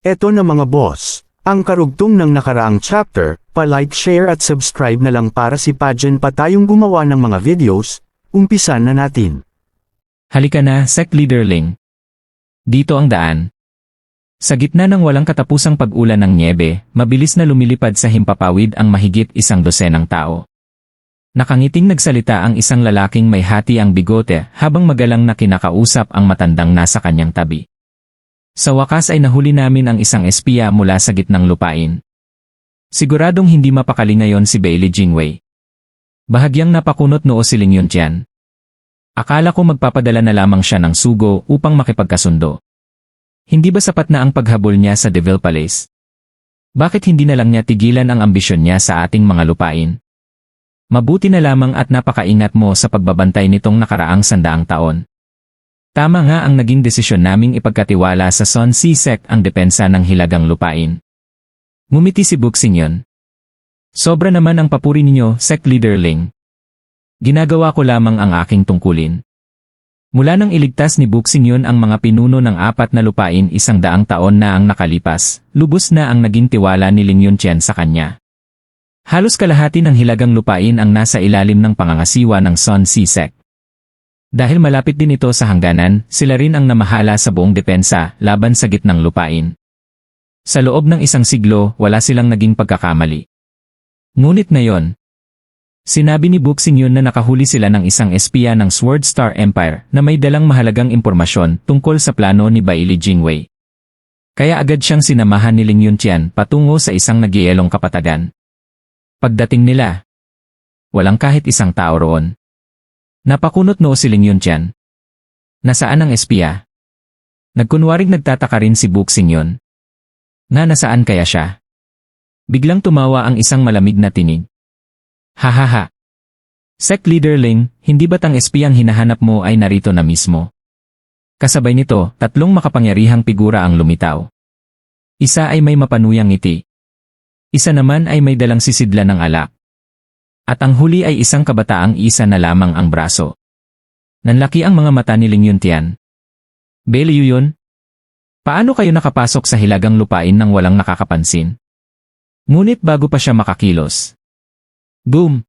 Eto na mga boss, ang karugtong ng nakaraang chapter, pa-like, share at subscribe na lang para si Pajen pa tayong gumawa ng mga videos, umpisan na natin. Halika na, sect leaderling. Dito ang daan. Sa gitna ng walang katapusang pag-ulan ng nyebe, mabilis na lumilipad sa himpapawid ang mahigit 100 tao. Nakangiting nagsalita ang isang lalaking may hati ang bigote habang magalang na kinakausap ang matandang nasa kanyang tabi. Sa wakas ay nahuli namin ang isang espiya mula sa gitnang lupain. Siguradong hindi mapakali ngayon si Bailey Jingwei. Bahagyang napakunot noo si Ling Yuntian. Akala ko magpapadala na lamang siya ng sugo upang makipagkasundo. Hindi ba sapat na ang paghabol niya sa Devil Palace? Bakit hindi na lang niya tigilan ang ambisyon niya sa ating mga lupain? Mabuti na lamang at napakaingat mo sa pagbabantay nitong nakaraang 100 taon. Tama nga ang naging desisyon naming ipagkatiwala sa Sun Sea Sect ang depensa ng hilagang lupain. Ngumiti si Buxingyon. Sobra naman ang papuri ninyo, Sect Leader Ling. Ginagawa ko lamang ang aking tungkulin. Mula nang iligtas ni Buxingyon ang mga pinuno ng 4 na lupain 100 taon na ang nakalipas, lubos na ang naging tiwala ni Ling Yuntian sa kanya. Halos kalahati ng hilagang lupain ang nasa ilalim ng pangangasiwa ng Sun Sea Sect. Dahil malapit din ito sa hangganan, sila rin ang namahala sa buong depensa laban sa gitnang lupain. Sa loob ng 1 siglo, wala silang naging pagkakamali. Ngunit ngayon, sinabi ni Buxingyon na nakahuli sila ng isang espiya ng Sword Star Empire na may dalang mahalagang impormasyon tungkol sa plano ni Bailey Jingwei. Kaya agad siyang sinamahan ni Ling Yuntian patungo sa isang nagyayelong kapatagan. Pagdating nila, walang kahit isang tao roon. Napakunot noo si Ling Yuntian. Nasaan ang espiya? Nagkunwaring nagtataka rin si Buxingyon. Nasaan kaya siya? Biglang tumawa ang isang malamig na tinig. Hahaha. Sect Leader Ling, hindi ba't ang espiyang hinahanap mo ay narito na mismo? Kasabay nito, 3 makapangyarihang figura ang lumitaw. Isa ay may mapanuyang ngiti. Isa naman ay may dalang sisidla ng alak. At ang huli ay isang kabataang isa na lamang ang braso. Nanlaki ang mga mata ni Ling Yuntian. Bailey yun? Paano kayo nakapasok sa hilagang lupain nang walang nakakapansin? Ngunit bago pa siya makakilos. Boom!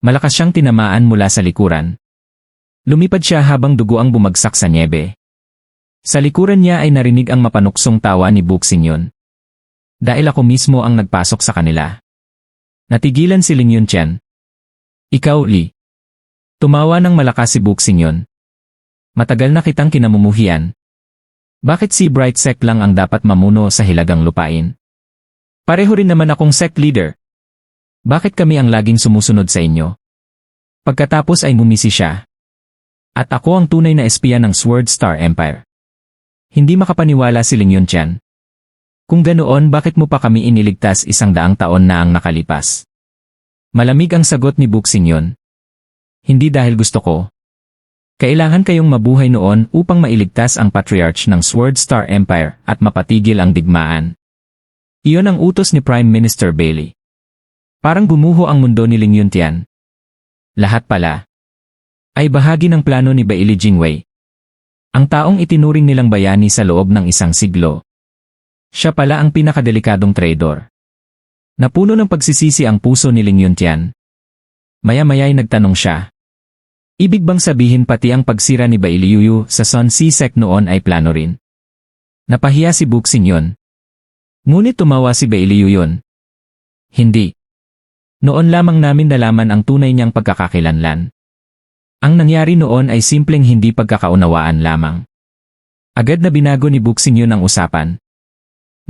Malakas siyang tinamaan mula sa likuran. Lumipad siya habang dugo ang bumagsak sa nyebe. Sa likuran niya ay narinig ang mapanuksong tawa ni Buxingyon. Dahil ako mismo ang nagpasok sa kanila. Natigilan si Ling Yuntian. Ikaw, Li. Tumawa ng malakas si Buxingyon. Matagal na kitang kinamumuhian. Bakit si Bright Sect lang ang dapat mamuno sa hilagang lupain? Pareho rin naman akong sect leader. Bakit kami ang laging sumusunod sa inyo? Pagkatapos ay mumisi siya. At ako ang tunay na espiya ng Sword Star Empire. Hindi makapaniwala si Ling Yuntian. Kung ganoon, bakit mo pa kami iniligtas 100 taon na ang nakalipas? Malamig ang sagot ni Buxingyon. Hindi dahil gusto ko. Kailangan kayong mabuhay noon upang mailigtas ang Patriarch ng Sword Star Empire at mapatigil ang digmaan. Iyon ang utos ni Prime Minister Bailey. Parang bumuho ang mundo ni Ling Yuntian. Lahat pala ay bahagi ng plano ni Bailey Jingwei. Ang taong itinuring nilang bayani sa loob ng 1 siglo. Siya pala ang pinakadelikadong traidor. Napuno ng pagsisisi ang puso ni Ling Yuntian. Maya-maya'y nagtanong siya. Ibig bang sabihin pati ang pagsira ni Bailey Yuyu sa Sun Sea Sect noon ay plano rin? Napahiya si Buxingyon. Ngunit tumawa si Bailey Yuyu. Hindi. Noon lamang namin nalaman ang tunay niyang pagkakakilanlan. Ang nangyari noon ay simpleng hindi pagkakaunawaan lamang. Agad na binago ni Buxingyon ang usapan.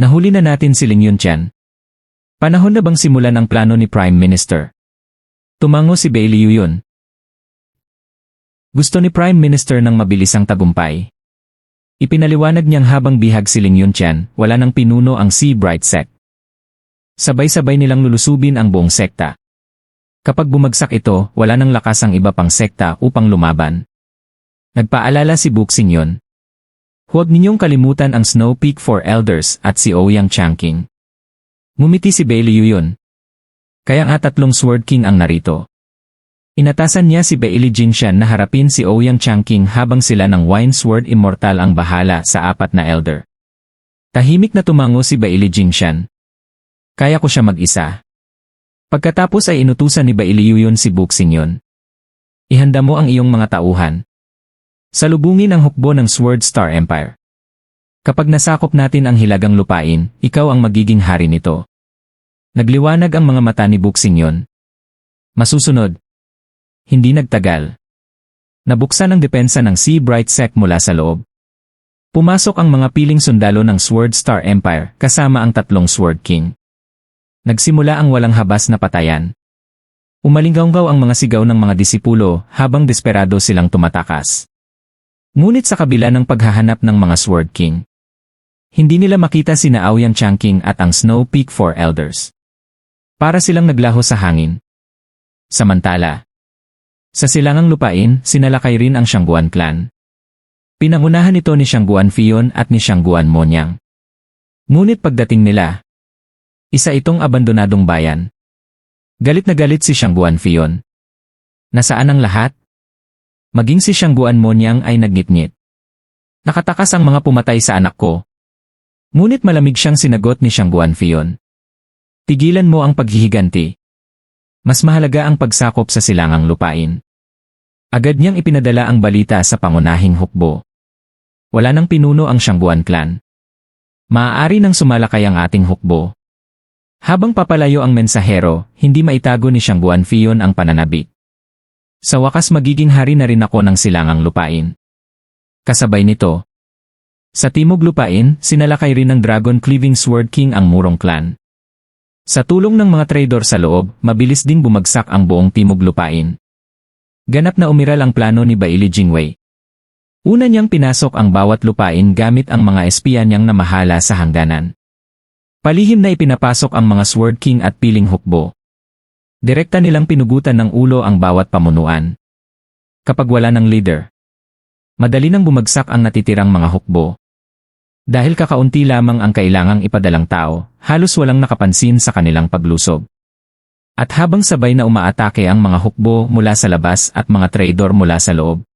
Nahuli na natin si Ling Yuntian. Panahon na bang simulan ang plano ni Prime Minister? Tumango si Bailey Yuyu. Gusto ni Prime Minister ng mabilisang tagumpay. Ipinaliwanag niyang habang bihag si Ling Yuntian, wala nang pinuno ang Sea Bright Sect. Sabay-sabay nilang lulusubin ang buong sekta. Kapag bumagsak ito, wala nang lakas ang iba pang sekta upang lumaban. Nagpaalala si Buxingyon. Huwag ninyong kalimutan ang Snow Peak 4 Elders at si Ouyang Changqing. Ngumiti si Bailey Yuyu. Kaya nga 3 Sword King ang narito. Inatasan niya si Bailey Jinshan na harapin si Ouyang Changqing habang sila ng Wine Sword Immortal ang bahala sa 4 na elder. Tahimik na tumango si Baili Jingshan. Kaya ko siya mag-isa. Pagkatapos ay inutusan ni Baili Yuyon si Buxingyon. Ihanda mo ang iyong mga tauhan. Salubungin ang hukbo ng Sword Star Empire. Kapag nasakop natin ang hilagang lupain, ikaw ang magiging hari nito. Nagliwanag ang mga mata ni Buxingyon. Masusunod. Hindi nagtagal. Nabuksan ang depensa ng Sea Bright Sect mula sa loob. Pumasok ang mga piling sundalo ng Sword Star Empire kasama ang 3 Sword King. Nagsimula ang walang habas na patayan. Umalinggaw ang mga sigaw ng mga disipulo habang desperado silang tumatakas. Ngunit sa kabila ng paghahanap ng mga Sword King, hindi nila makita sina Aoyang Changqing at ang Snow Peak 4 Elders. Para silang naglaho sa hangin. Samantala, sa silangang lupain, sinalakay rin ang Shangguan clan. Pinangunahan ito ni Shangguan Fion at ni Shangguan Monyang. Ngunit pagdating nila, isa itong abandonadong bayan. Galit na galit si Shangguan Fion. Nasaan ang lahat? Maging si Shangguan Monyang ay nagngit-ngit. Nakatakas ang mga pumatay sa anak ko. Ngunit malamig siyang sinagot ni Shangguan Fion. Tigilan mo ang paghihiganti. Mas mahalaga ang pagsakop sa silangang lupain. Agad niyang ipinadala ang balita sa pangunahing hukbo. Wala nang pinuno ang Shangguan clan. Maaari nang sumalakay ang ating hukbo. Habang papalayo ang mensahero, hindi maitago ni Shangguan Fion ang pananabik. Sa wakas magiging hari na rin ako ng silangang lupain. Kasabay nito, sa Timog Lupain, sinalakay rin ng Dragon Cleaving Sword King ang Murong clan. Sa tulong ng mga traidor sa loob, mabilis ding bumagsak ang buong Timog Lupain. Ganap na umiral ang plano ni Baili Jingwei. Una niyang pinasok ang bawat lupain gamit ang mga espiya niyang namahala sa hangganan. Palihim na ipinapasok ang mga Sword King at piling hukbo. Direkta nilang pinugutan ng ulo ang bawat pamunuan. Kapag wala ng leader, madali nang bumagsak ang natitirang mga hukbo. Dahil kakaunti lamang ang kailangang ipadalang tao, halos walang nakapansin sa kanilang paglusob. At habang sabay na umaatake ang mga hukbo mula sa labas at mga traidor mula sa loob,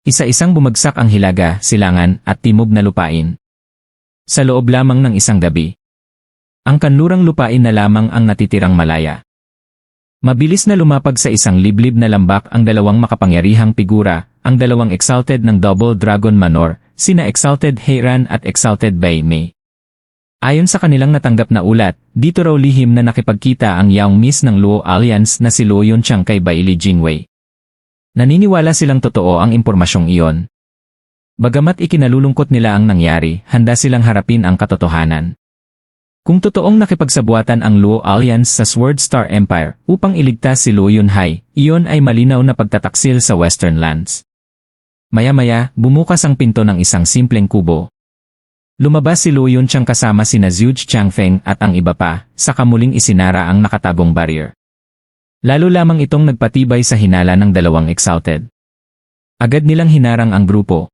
isa-isang bumagsak ang hilaga, silangan at timog na lupain. Sa loob lamang ng isang gabi, ang kanlurang lupain na lamang ang natitirang malaya. Mabilis na lumapag sa isang liblib na lambak ang 2 makapangyarihang figura, ang 2 exalted ng Double Dragon Manor, sina Exalted Heiran at Exalted Bai Mei. Ayon sa kanilang natanggap na ulat, dito raw lihim na nakipagkita ang Young Miss ng Luo Alliance na si Luo Yunchang kay Baili Jingwei. Naniniwala silang totoo ang impormasyong iyon. Bagamat ikinalulungkot nila ang nangyari, handa silang harapin ang katotohanan. Kung totoong nakipagsabuatan ang Luo Alliance sa Sword Star Empire upang iligtas si Luo Yunhai, iyon ay malinaw na pagtataksil sa Western Lands. Maya-maya, bumukas ang pinto ng isang simpleng kubo. Lumabas si Luo Yunchang kasama sina Zhu Changfeng at ang iba pa, saka muling isinara ang nakatagong barrier. Lalo lamang itong nagpatibay sa hinala ng 2 exalted. Agad nilang hinarang ang grupo.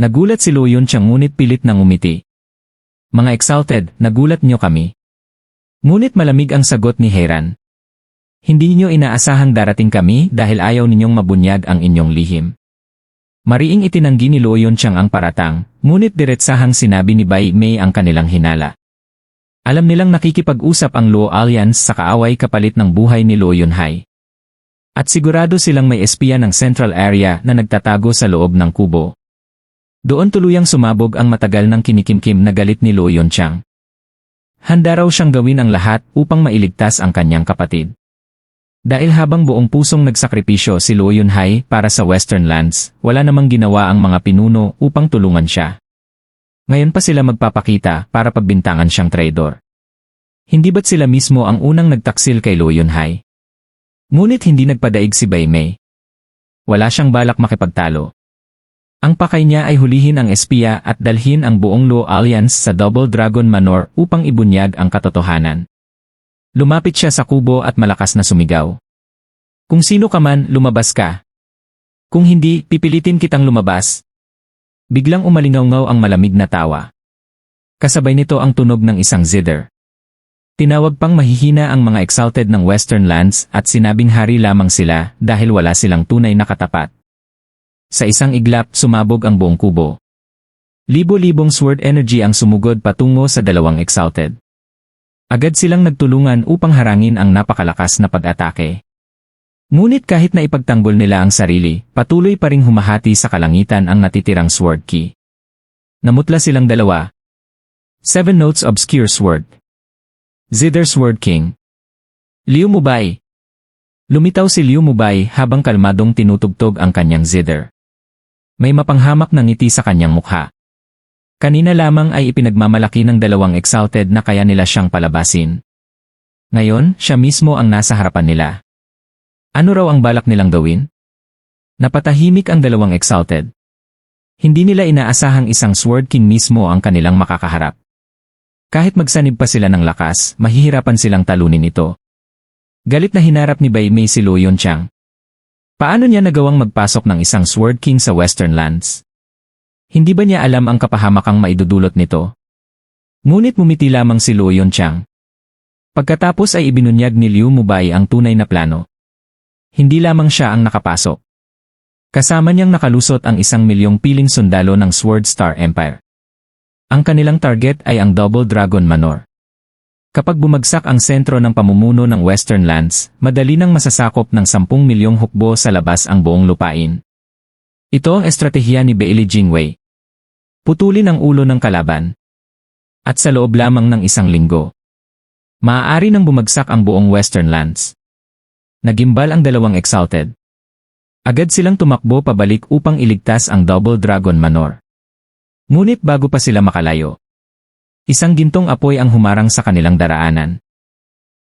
Nagulat si Luo Yunchang ngunit pilit nang umiti. Mga exalted, nagulat niyo kami. Ngunit malamig ang sagot ni Heiran. Hindi niyo inaasahang darating kami dahil ayaw ninyong mabunyag ang inyong lihim. Mariing itinanggi ni Luo Yunchang ang paratang, ngunit diretsahang sinabi ni Bai Mei ang kanilang hinala. Alam nilang nakikipag-usap ang Luo Alliance sa kaaway kapalit ng buhay ni Luo Yunhai. At sigurado silang may espiya ng Central Area na nagtatago sa loob ng kubo. Doon tuluyang sumabog ang matagal ng kinikimkim na galit ni Luo Yunchang. Handa raw siyang gawin ang lahat upang mailigtas ang kanyang kapatid. Dahil habang buong pusong nagsakripisyo si Luo Yunhai para sa Western Lands, wala namang ginawa ang mga pinuno upang tulungan siya. Ngayon pa sila magpapakita para pagbintangan siyang traidor. Hindi ba't sila mismo ang unang nagtaksil kay Luo Yunhai? Ngunit hindi nagpadaig si Bai Mei. Wala siyang balak makipagtalo. Ang pakay niya ay hulihin ang espiya at dalhin ang buong Luo Alliance sa Double Dragon Manor upang ibunyag ang katotohanan. Lumapit siya sa kubo at malakas na sumigaw. Kung sino ka man, lumabas ka. Kung hindi, pipilitin kitang lumabas. Biglang umalingaw-ngaw ang malamig na tawa. Kasabay nito ang tunog ng isang zither. Tinawag pang mahihina ang mga exalted ng Western Lands at sinabing hari lamang sila dahil wala silang tunay na katapat. Sa isang iglap, sumabog ang buong kubo. Libo-libong sword energy ang sumugod patungo sa dalawang exalted. Agad silang nagtulungan upang harangin ang napakalakas na pag-atake. Ngunit kahit na ipagtanggol nila ang sarili, patuloy pa ring humahati sa kalangitan ang natitirang sword key. Namutla silang dalawa. 7 Notes Obscure Sword. Zither Sword King. Liu Mubai. Lumitaw si Liu Mubai habang kalmadong tinutugtog ang kanyang zither. May mapanghamak na ngiti sa kanyang mukha. Kanina lamang ay ipinagmamalaki ng dalawang exalted na kaya nila siyang palabasin. Ngayon, siya mismo ang nasa harapan nila. Ano raw ang balak nilang gawin? Napatahimik ang dalawang exalted. Hindi nila inaasahang isang Sword King mismo ang kanilang makakaharap. Kahit magsanib pa sila ng lakas, mahihirapan silang talunin ito. Galit na hinarap ni Bai Mei si Luo Yunqiang. Paano niya nagawang magpasok ng isang Sword King sa Western Lands? Hindi ba niya alam ang kapahamakang maidudulot nito? Ngunit mumiti lamang si Luo Yunqiang. Pagkatapos ay ibinunyag ni Liu Mubai ang tunay na plano. Hindi lamang siya ang nakapasok. Kasama niyang nakalusot ang 1,000,000 piling sundalo ng Sword Star Empire. Ang kanilang target ay ang Double Dragon Manor. Kapag bumagsak ang sentro ng pamumuno ng Western Lands, madali nang masasakop ng 10,000,000 hukbo sa labas ang buong lupain. Ito ang estratehiya ni Beili Jingwei. Putulin ang ulo ng kalaban. At sa loob lamang ng 1 linggo, maaari nang bumagsak ang buong Western Lands. Nagimbal ang dalawang exalted. Agad silang tumakbo pabalik upang iligtas ang Double Dragon Manor. Ngunit bago pa sila makalayo, isang gintong apoy ang humarang sa kanilang daraanan.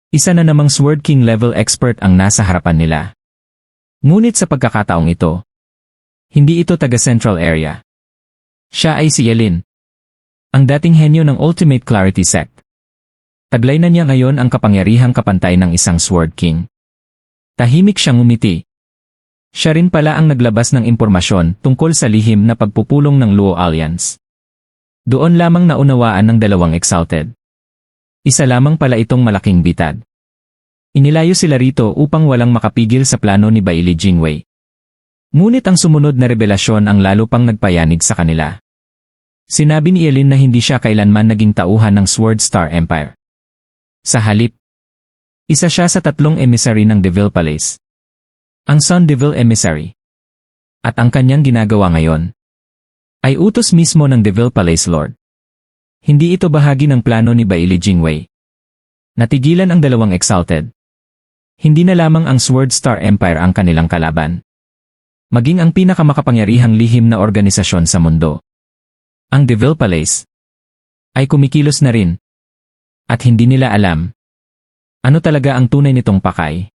Isa na namang Sword King level expert ang nasa harapan nila. Ngunit sa pagkakataong ito, hindi ito taga Central Area. Siya ay si Yelin, ang dating henyo ng Ultimate Clarity Sect. Taglay na niya ngayon ang kapangyarihang kapantay ng isang Sword King. Tahimik siyang ngumiti. Siya rin pala ang naglabas ng impormasyon tungkol sa lihim na pagpupulong ng Luo Alliance. Doon lamang naunawaan ng dalawang exalted. Isa lamang pala itong malaking bitad. Inilayo sila rito upang walang makapigil sa plano ni Beili Jingwei. Ngunit ang sumunod na revelasyon ang lalo pang nagpayanig sa kanila. Sinabi ni Yelin na hindi siya kailanman naging tauhan ng Sword Star Empire. Sa halip, isa siya sa 3 emissary ng Devil Palace. Ang Sun Devil Emissary. At ang kanyang ginagawa ngayon ay utos mismo ng Devil Palace Lord. Hindi ito bahagi ng plano ni Beili Jingwei. Natigilan ang dalawang exalted. Hindi na lamang ang Sword Star Empire ang kanilang kalaban. Maging ang pinakamakapangyarihang lihim na organisasyon sa mundo. Ang Devil Palace ay kumikilos na rin. At hindi nila alam ano talaga ang tunay nitong pakay.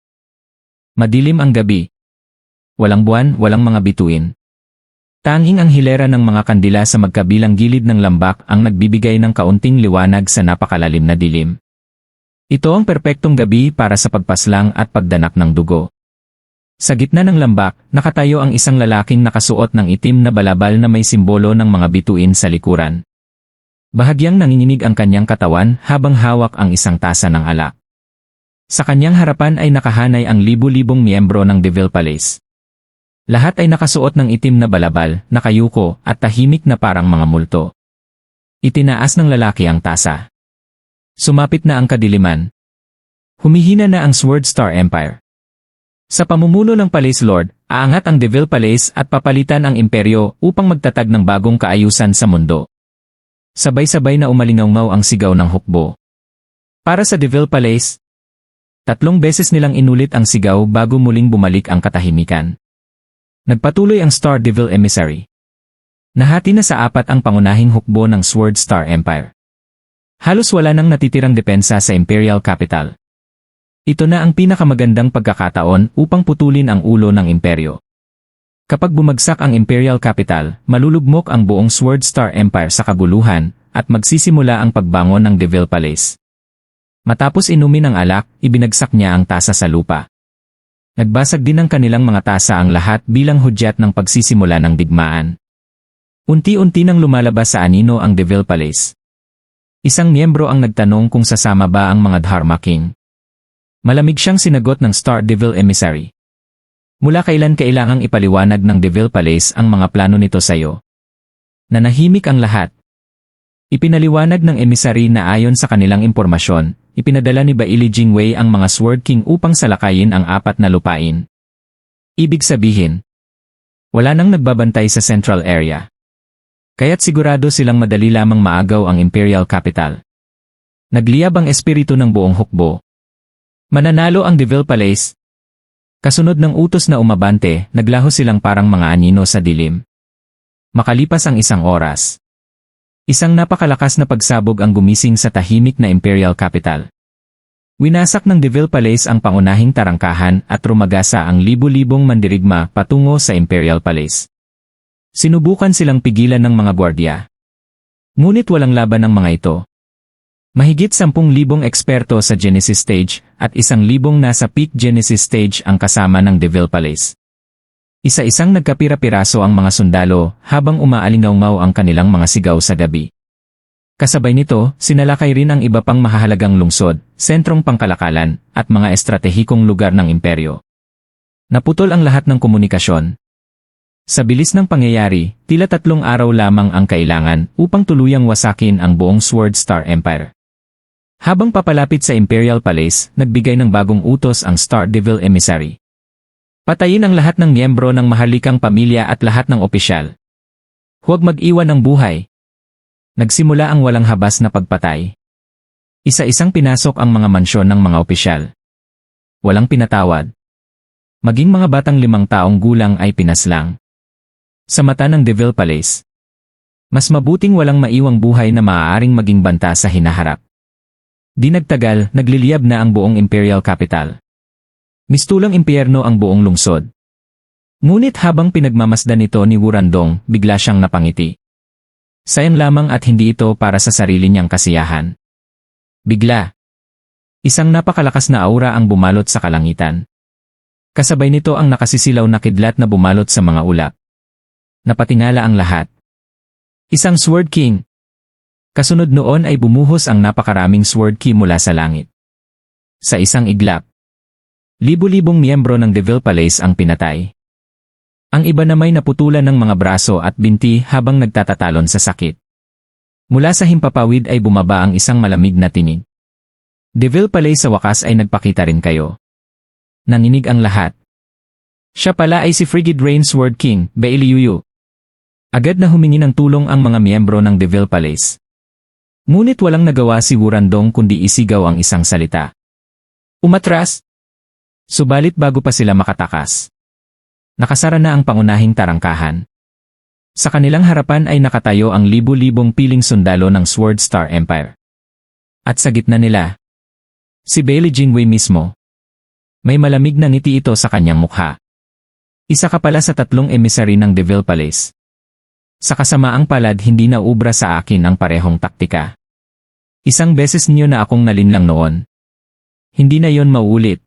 Madilim ang gabi. Walang buwan, walang mga bituin. Tanging ang hilera ng mga kandila sa magkabilang gilid ng lambak ang nagbibigay ng kaunting liwanag sa napakalalim na dilim. Ito ang perpektong gabi para sa pagpaslang at pagdanak ng dugo. Sa gitna ng lambak, nakatayo ang isang lalaking nakasuot ng itim na balabal na may simbolo ng mga bituin sa likuran. Bahagyang nanginginig ang kanyang katawan habang hawak ang isang tasa ng alak. Sa kanyang harapan ay nakahanay ang libu-libong miyembro ng Devil Palace. Lahat ay nakasuot ng itim na balabal, nakayuko at tahimik na parang mga multo. Itinaas ng lalaki ang tasa. Sumapit na ang kadiliman. Humihina na ang Sword Star Empire. Sa pamumuno ng Palace Lord, aangat ang Devil Palace at papalitan ang imperyo upang magtatag ng bagong kaayusan sa mundo. Sabay-sabay na umalingaw ang sigaw ng hukbo. Para sa Devil Palace, 3 beses nilang inulit ang sigaw bago muling bumalik ang katahimikan. Nagpatuloy ang Star Devil Emissary. Nahati na sa 4 ang pangunahing hukbo ng Sword Star Empire. Halos wala nang natitirang depensa sa Imperial Capital. Ito na ang pinakamagandang pagkakataon upang putulin ang ulo ng imperyo. Kapag bumagsak ang Imperial Capital, malulugmok ang buong Sword Star Empire sa kaguluhan at magsisimula ang pagbangon ng Devil Palace. Matapos inumin ang alak, ibinagsak niya ang tasa sa lupa. Nagbasag din ng kanilang mga tasa ang lahat bilang hudyat ng pagsisimula ng digmaan. Unti-unti nang lumalabas sa anino ang Devil Palace. Isang miyembro ang nagtanong kung sasama ba ang mga Dharma King. Malamig siyang sinagot ng Star Devil Emissary. Mula kailan kailangang ipaliwanag ng Devil Palace ang mga plano nito sa iyo? Nanahimik ang lahat. Ipinaliwanag ng emisary na ayon sa kanilang impormasyon, ipinadala ni Bailey Jingwei ang mga Sword King upang salakayin ang 4 na lupain. Ibig sabihin, wala nang nagbabantay sa central area. Kaya't sigurado silang madali lamang maagaw ang Imperial Capital. Nagliyab ang espiritu ng buong hukbo. Mananalo ang Deville Palace. Kasunod ng utos na umabante, naglaho silang parang mga anino sa dilim. Makalipas ang 1 oras. Isang napakalakas na pagsabog ang gumising sa tahimik na Imperial Capital. Winasak ng Deville Palace ang pangunahing tarangkahan at rumagasa ang libu-libong mandirigma patungo sa Imperial Palace. Sinubukan silang pigilan ng mga gwardiya. Ngunit walang laban ng mga ito. Mahigit 10,000 eksperto sa Genesis Stage at 1,000 nasa Peak Genesis Stage ang kasama ng Deville Palace. Isa-isang nagkapira-piraso ang mga sundalo habang umaalingaw ang kanilang mga sigaw sa gabi. Kasabay nito, sinalakay rin ang iba pang mahahalagang lungsod, sentrong pangkalakalan, at mga estratehikong lugar ng imperyo. Naputol ang lahat ng komunikasyon. Sa bilis ng pangyayari, tila 3 araw lamang ang kailangan upang tuluyang wasakin ang buong Sword Star Empire. Habang papalapit sa Imperial Palace, nagbigay ng bagong utos ang Star Devil Emissary. Patayin ang lahat ng miyembro ng mahalikang pamilya at lahat ng opisyal. Huwag mag-iwan ng buhay. Nagsimula ang walang habas na pagpatay. Isa-isang pinasok ang mga mansyon ng mga opisyal. Walang pinatawad. Maging mga batang 5 taong gulang ay pinaslang. Sa mata ng Deville Palace, mas mabuting walang maiwang buhay na maaaring maging banta sa hinaharap. Di nagtagal, nagliliyab na ang buong Imperial Capital. Mistulang impyerno ang buong lungsod. Ngunit habang pinagmamasdan ito ni Wurandong, bigla siyang napangiti. Sayang lamang at hindi ito para sa sarili niyang kasiyahan. Bigla. Isang napakalakas na aura ang bumalot sa kalangitan. Kasabay nito ang nakasisilaw na kidlat na bumalot sa mga ulap. Napatingala ang lahat. Isang Sword King. Kasunod noon ay bumuhos ang napakaraming Sword King mula sa langit. Sa isang iglap, libu-libong miyembro ng Deville Palace ang pinatay. Ang iba na may naputulan ng mga braso at binti habang nagtatatalon sa sakit. Mula sa himpapawid ay bumaba ang isang malamig na tinig. Deville Palace sa wakas ay nagpakita rin kayo. Nanginig ang lahat. Siya pala ay si Frigid Rain Sword King, Bailey Yuyu. Agad na humingi ng tulong ang mga miyembro ng Deville Palace. Ngunit walang nagawa si Wurandong kundi isigaw ang isang salita. Umatras! Subalit bago pa sila makatakas, nakasara na ang pangunahing tarangkahan. Sa kanilang harapan ay nakatayo ang libu-libong piling sundalo ng Sword Star Empire. At sa gitna nila, si Bailey Jingwei mismo. May malamig na ngiti ito sa kanyang mukha. Isa ka pala sa 3 emissary ng Deville Palace. Sa kasamaang palad hindi na ubra sa akin ang parehong taktika. Isang beses niyo na akong nalinlang noon. Hindi na yon mauulit.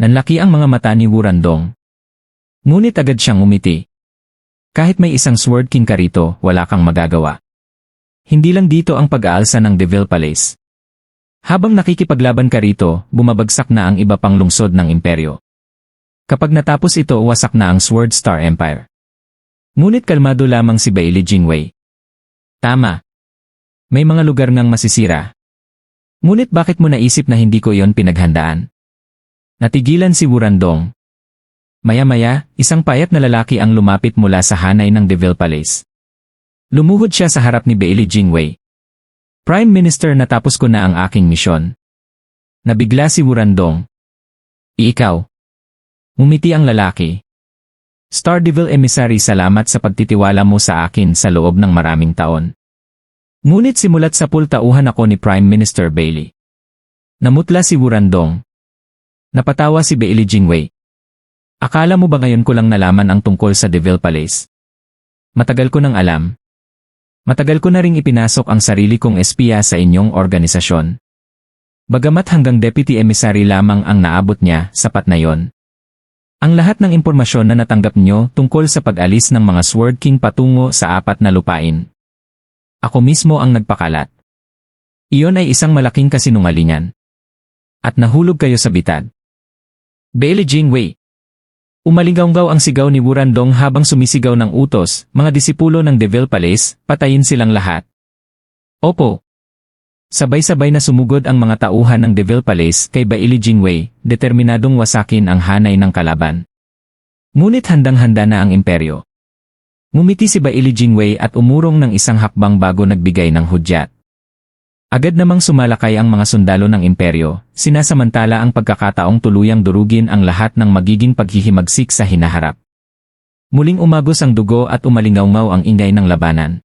Nanlaki ang mga mata ni Wurandong. Ngunit agad siyang umiti. Kahit may isang Sword King ka rito, wala kang magagawa. Hindi lang dito ang pag-aalsa ng Deville Palace. Habang nakikipaglaban ka rito, bumabagsak na ang iba pang lungsod ng imperyo. Kapag natapos ito, wasak na ang Sword Star Empire. Ngunit kalmado lamang si Bailey Jingwei. Tama. May mga lugar ngang masisira. Ngunit bakit mo naisip na hindi ko iyon pinaghandaan? Natigilan si Wurandong. Maya-maya, isang payat na lalaki ang lumapit mula sa hanay ng Deville Palace. Lumuhod siya sa harap ni Bailey Jingwei. Prime Minister, natapos ko na ang aking misyon. Nabigla si Wurandong. Ikaw. Umiti ang lalaki. Star Devil Emissary, salamat sa pagtitiwala mo sa akin sa loob ng maraming taon. Ngunit simulat sa pultauhan ako ni Prime Minister Bailey. Namutla si Wurandong. Napatawa si Bailey Jingwei. Akala mo ba ngayon ko lang nalaman ang tungkol sa Deville Palace? Matagal ko nang alam. Matagal ko na ring ipinasok ang sarili kong espiya sa inyong organisasyon. Bagamat hanggang Deputy Emissary lamang ang naabot niya, sapat na yon. Ang lahat ng impormasyon na natanggap nyo tungkol sa pag-alis ng mga Sword King patungo sa 4 na lupain. Ako mismo ang nagpakalat. Iyon ay isang malaking kasinungalingan. At nahulog kayo sa bitad. Bailey Jingwei. Umalingaw ang sigaw ni Wurandong habang sumisigaw ng utos, mga disipulo ng Devil Palace, patayin silang lahat. Opo. Sabay-sabay na sumugod ang mga tauhan ng Devil Palace kay Baili Jingwei, determinadong wasakin ang hanay ng kalaban. Ngunit handang-handa na ang imperyo. Ngumiti si Baili Jingwei at umurong ng isang hakbang bago nagbigay ng hudyat. Agad namang sumalakay ang mga sundalo ng imperyo, sinasamantala ang pagkakataong tuluyang durugin ang lahat ng magiging paghihimagsik sa hinaharap. Muling umagos ang dugo at umalingaw ang ingay ng labanan.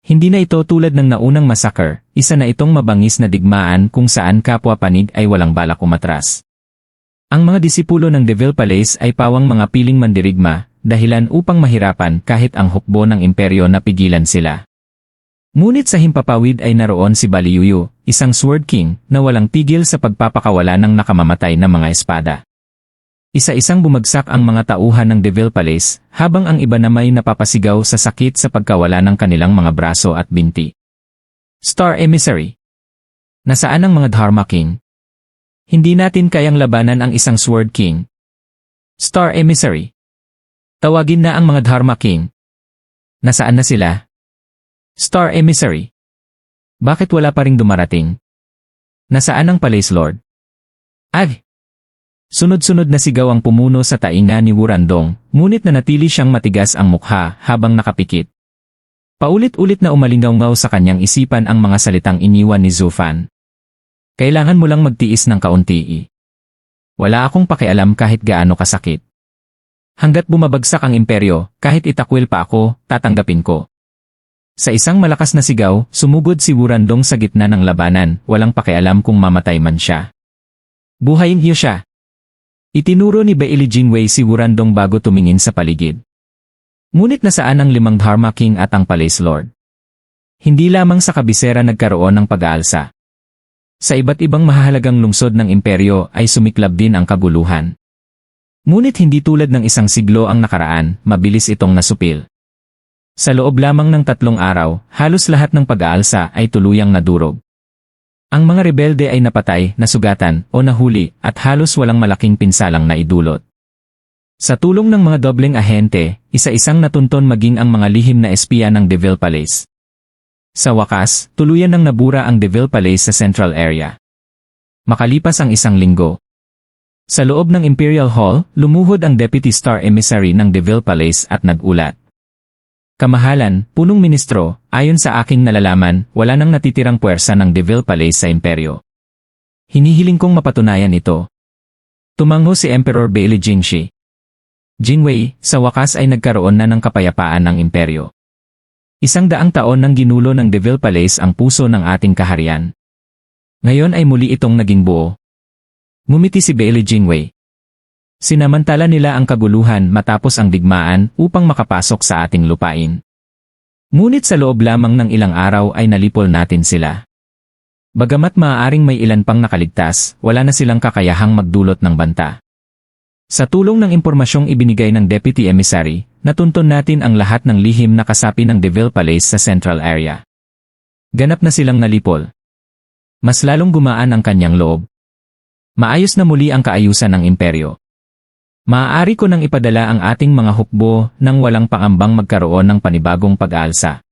Hindi na ito tulad ng naunang massacre, isa na itong mabangis na digmaan kung saan kapwa panig ay walang balak umatras. Ang mga disipulo ng Devil Palace ay pawang mga piling mandirigma, dahilan upang mahirapan kahit ang hukbo ng imperyo na pigilan sila. Ngunit sa himpapawid ay naroon si Baliyuyu, isang Sword King, na walang tigil sa pagpapakawala ng nakamamatay na mga espada. Isa-isang bumagsak ang mga tauhan ng Devil Palace, habang ang iba na may napapasigaw sa sakit sa pagkawala ng kanilang mga braso at binti. Star Emissary. Nasaan ang mga Dharma King? Hindi natin kayang labanan ang isang Sword King. Star Emissary. Tawagin na ang mga Dharma King. Nasaan na sila? Star Emissary. Bakit wala pa ring dumarating? Nasaan ang Palace Lord? Ag! Sunod-sunod na sigaw ang pumuno sa tainga ni Wurandong, ngunit nanatili siyang matigas ang mukha habang nakapikit. Paulit-ulit na umalingaw sa kanyang isipan ang mga salitang iniwan ni Zufan. Kailangan mo lang magtiis ng kaunti. Wala akong pakialam kahit gaano kasakit. Hanggat bumabagsak ang imperyo, kahit itakwil pa ako, tatanggapin ko. Sa isang malakas na sigaw, sumugod si Wurandong sa gitna ng labanan, walang pakialam kung mamatay man siya. Buhayin niyo siya. Itinuro ni Baili Jingwei si Wurandong bago tumingin sa paligid. Ngunit nasaan ang 5 Dharma King at ang Palace Lord? Hindi lamang sa kabisera nagkaroon ng pag-aalsa. Sa iba't ibang mahahalagang lungsod ng imperyo ay sumiklab din ang kaguluhan. Ngunit hindi tulad ng isang siglo ang nakaraan, mabilis itong nasupil. Sa loob lamang ng 3 araw, halos lahat ng pag-aalsa ay tuluyang nadurog. Ang mga rebelde ay napatay, nasugatan, o nahuli, at halos walang malaking pinsalang naidulot. Sa tulong ng mga dobleng ahente, isa-isang natunton maging ang mga lihim na espiya ng Devil Palace. Sa wakas, tuluyan ng nabura ang Devil Palace sa Central Area. Makalipas ang 1 linggo. Sa loob ng Imperial Hall, lumuhod ang Deputy Star Emissary ng Devil Palace at nagulat. Kamahalan, punong ministro, ayon sa aking nalalaman, wala nang natitirang puwersa ng Devil Palace sa imperyo. Hinihiling kong mapatunayan ito. Tumango si Emperor Baili Jingshi. Jingwei, sa wakas ay nagkaroon na ng kapayapaan ng imperyo. 100 taon nang ginulo ng Devil Palace ang puso ng ating kaharian. Ngayon ay muli itong naging buo. Ngumiti si Baili Jingwei. Sinamantala nila ang kaguluhan matapos ang digmaan upang makapasok sa ating lupain. Ngunit sa loob lamang ng ilang araw ay nalipol natin sila. Bagamat maaaring may ilan pang nakaligtas, wala na silang kakayahang magdulot ng banta. Sa tulong ng impormasyong ibinigay ng Deputy Emissary, natuntun natin ang lahat ng lihim na kasapi ng Devil Palace sa Central Area. Ganap na silang nalipol. Mas lalong gumaan ang kanyang loob. Maayos na muli ang kaayusan ng imperyo. Maaari ko nang ipadala ang ating mga hukbo nang walang pangambang magkaroon ng panibagong pag-aalsa.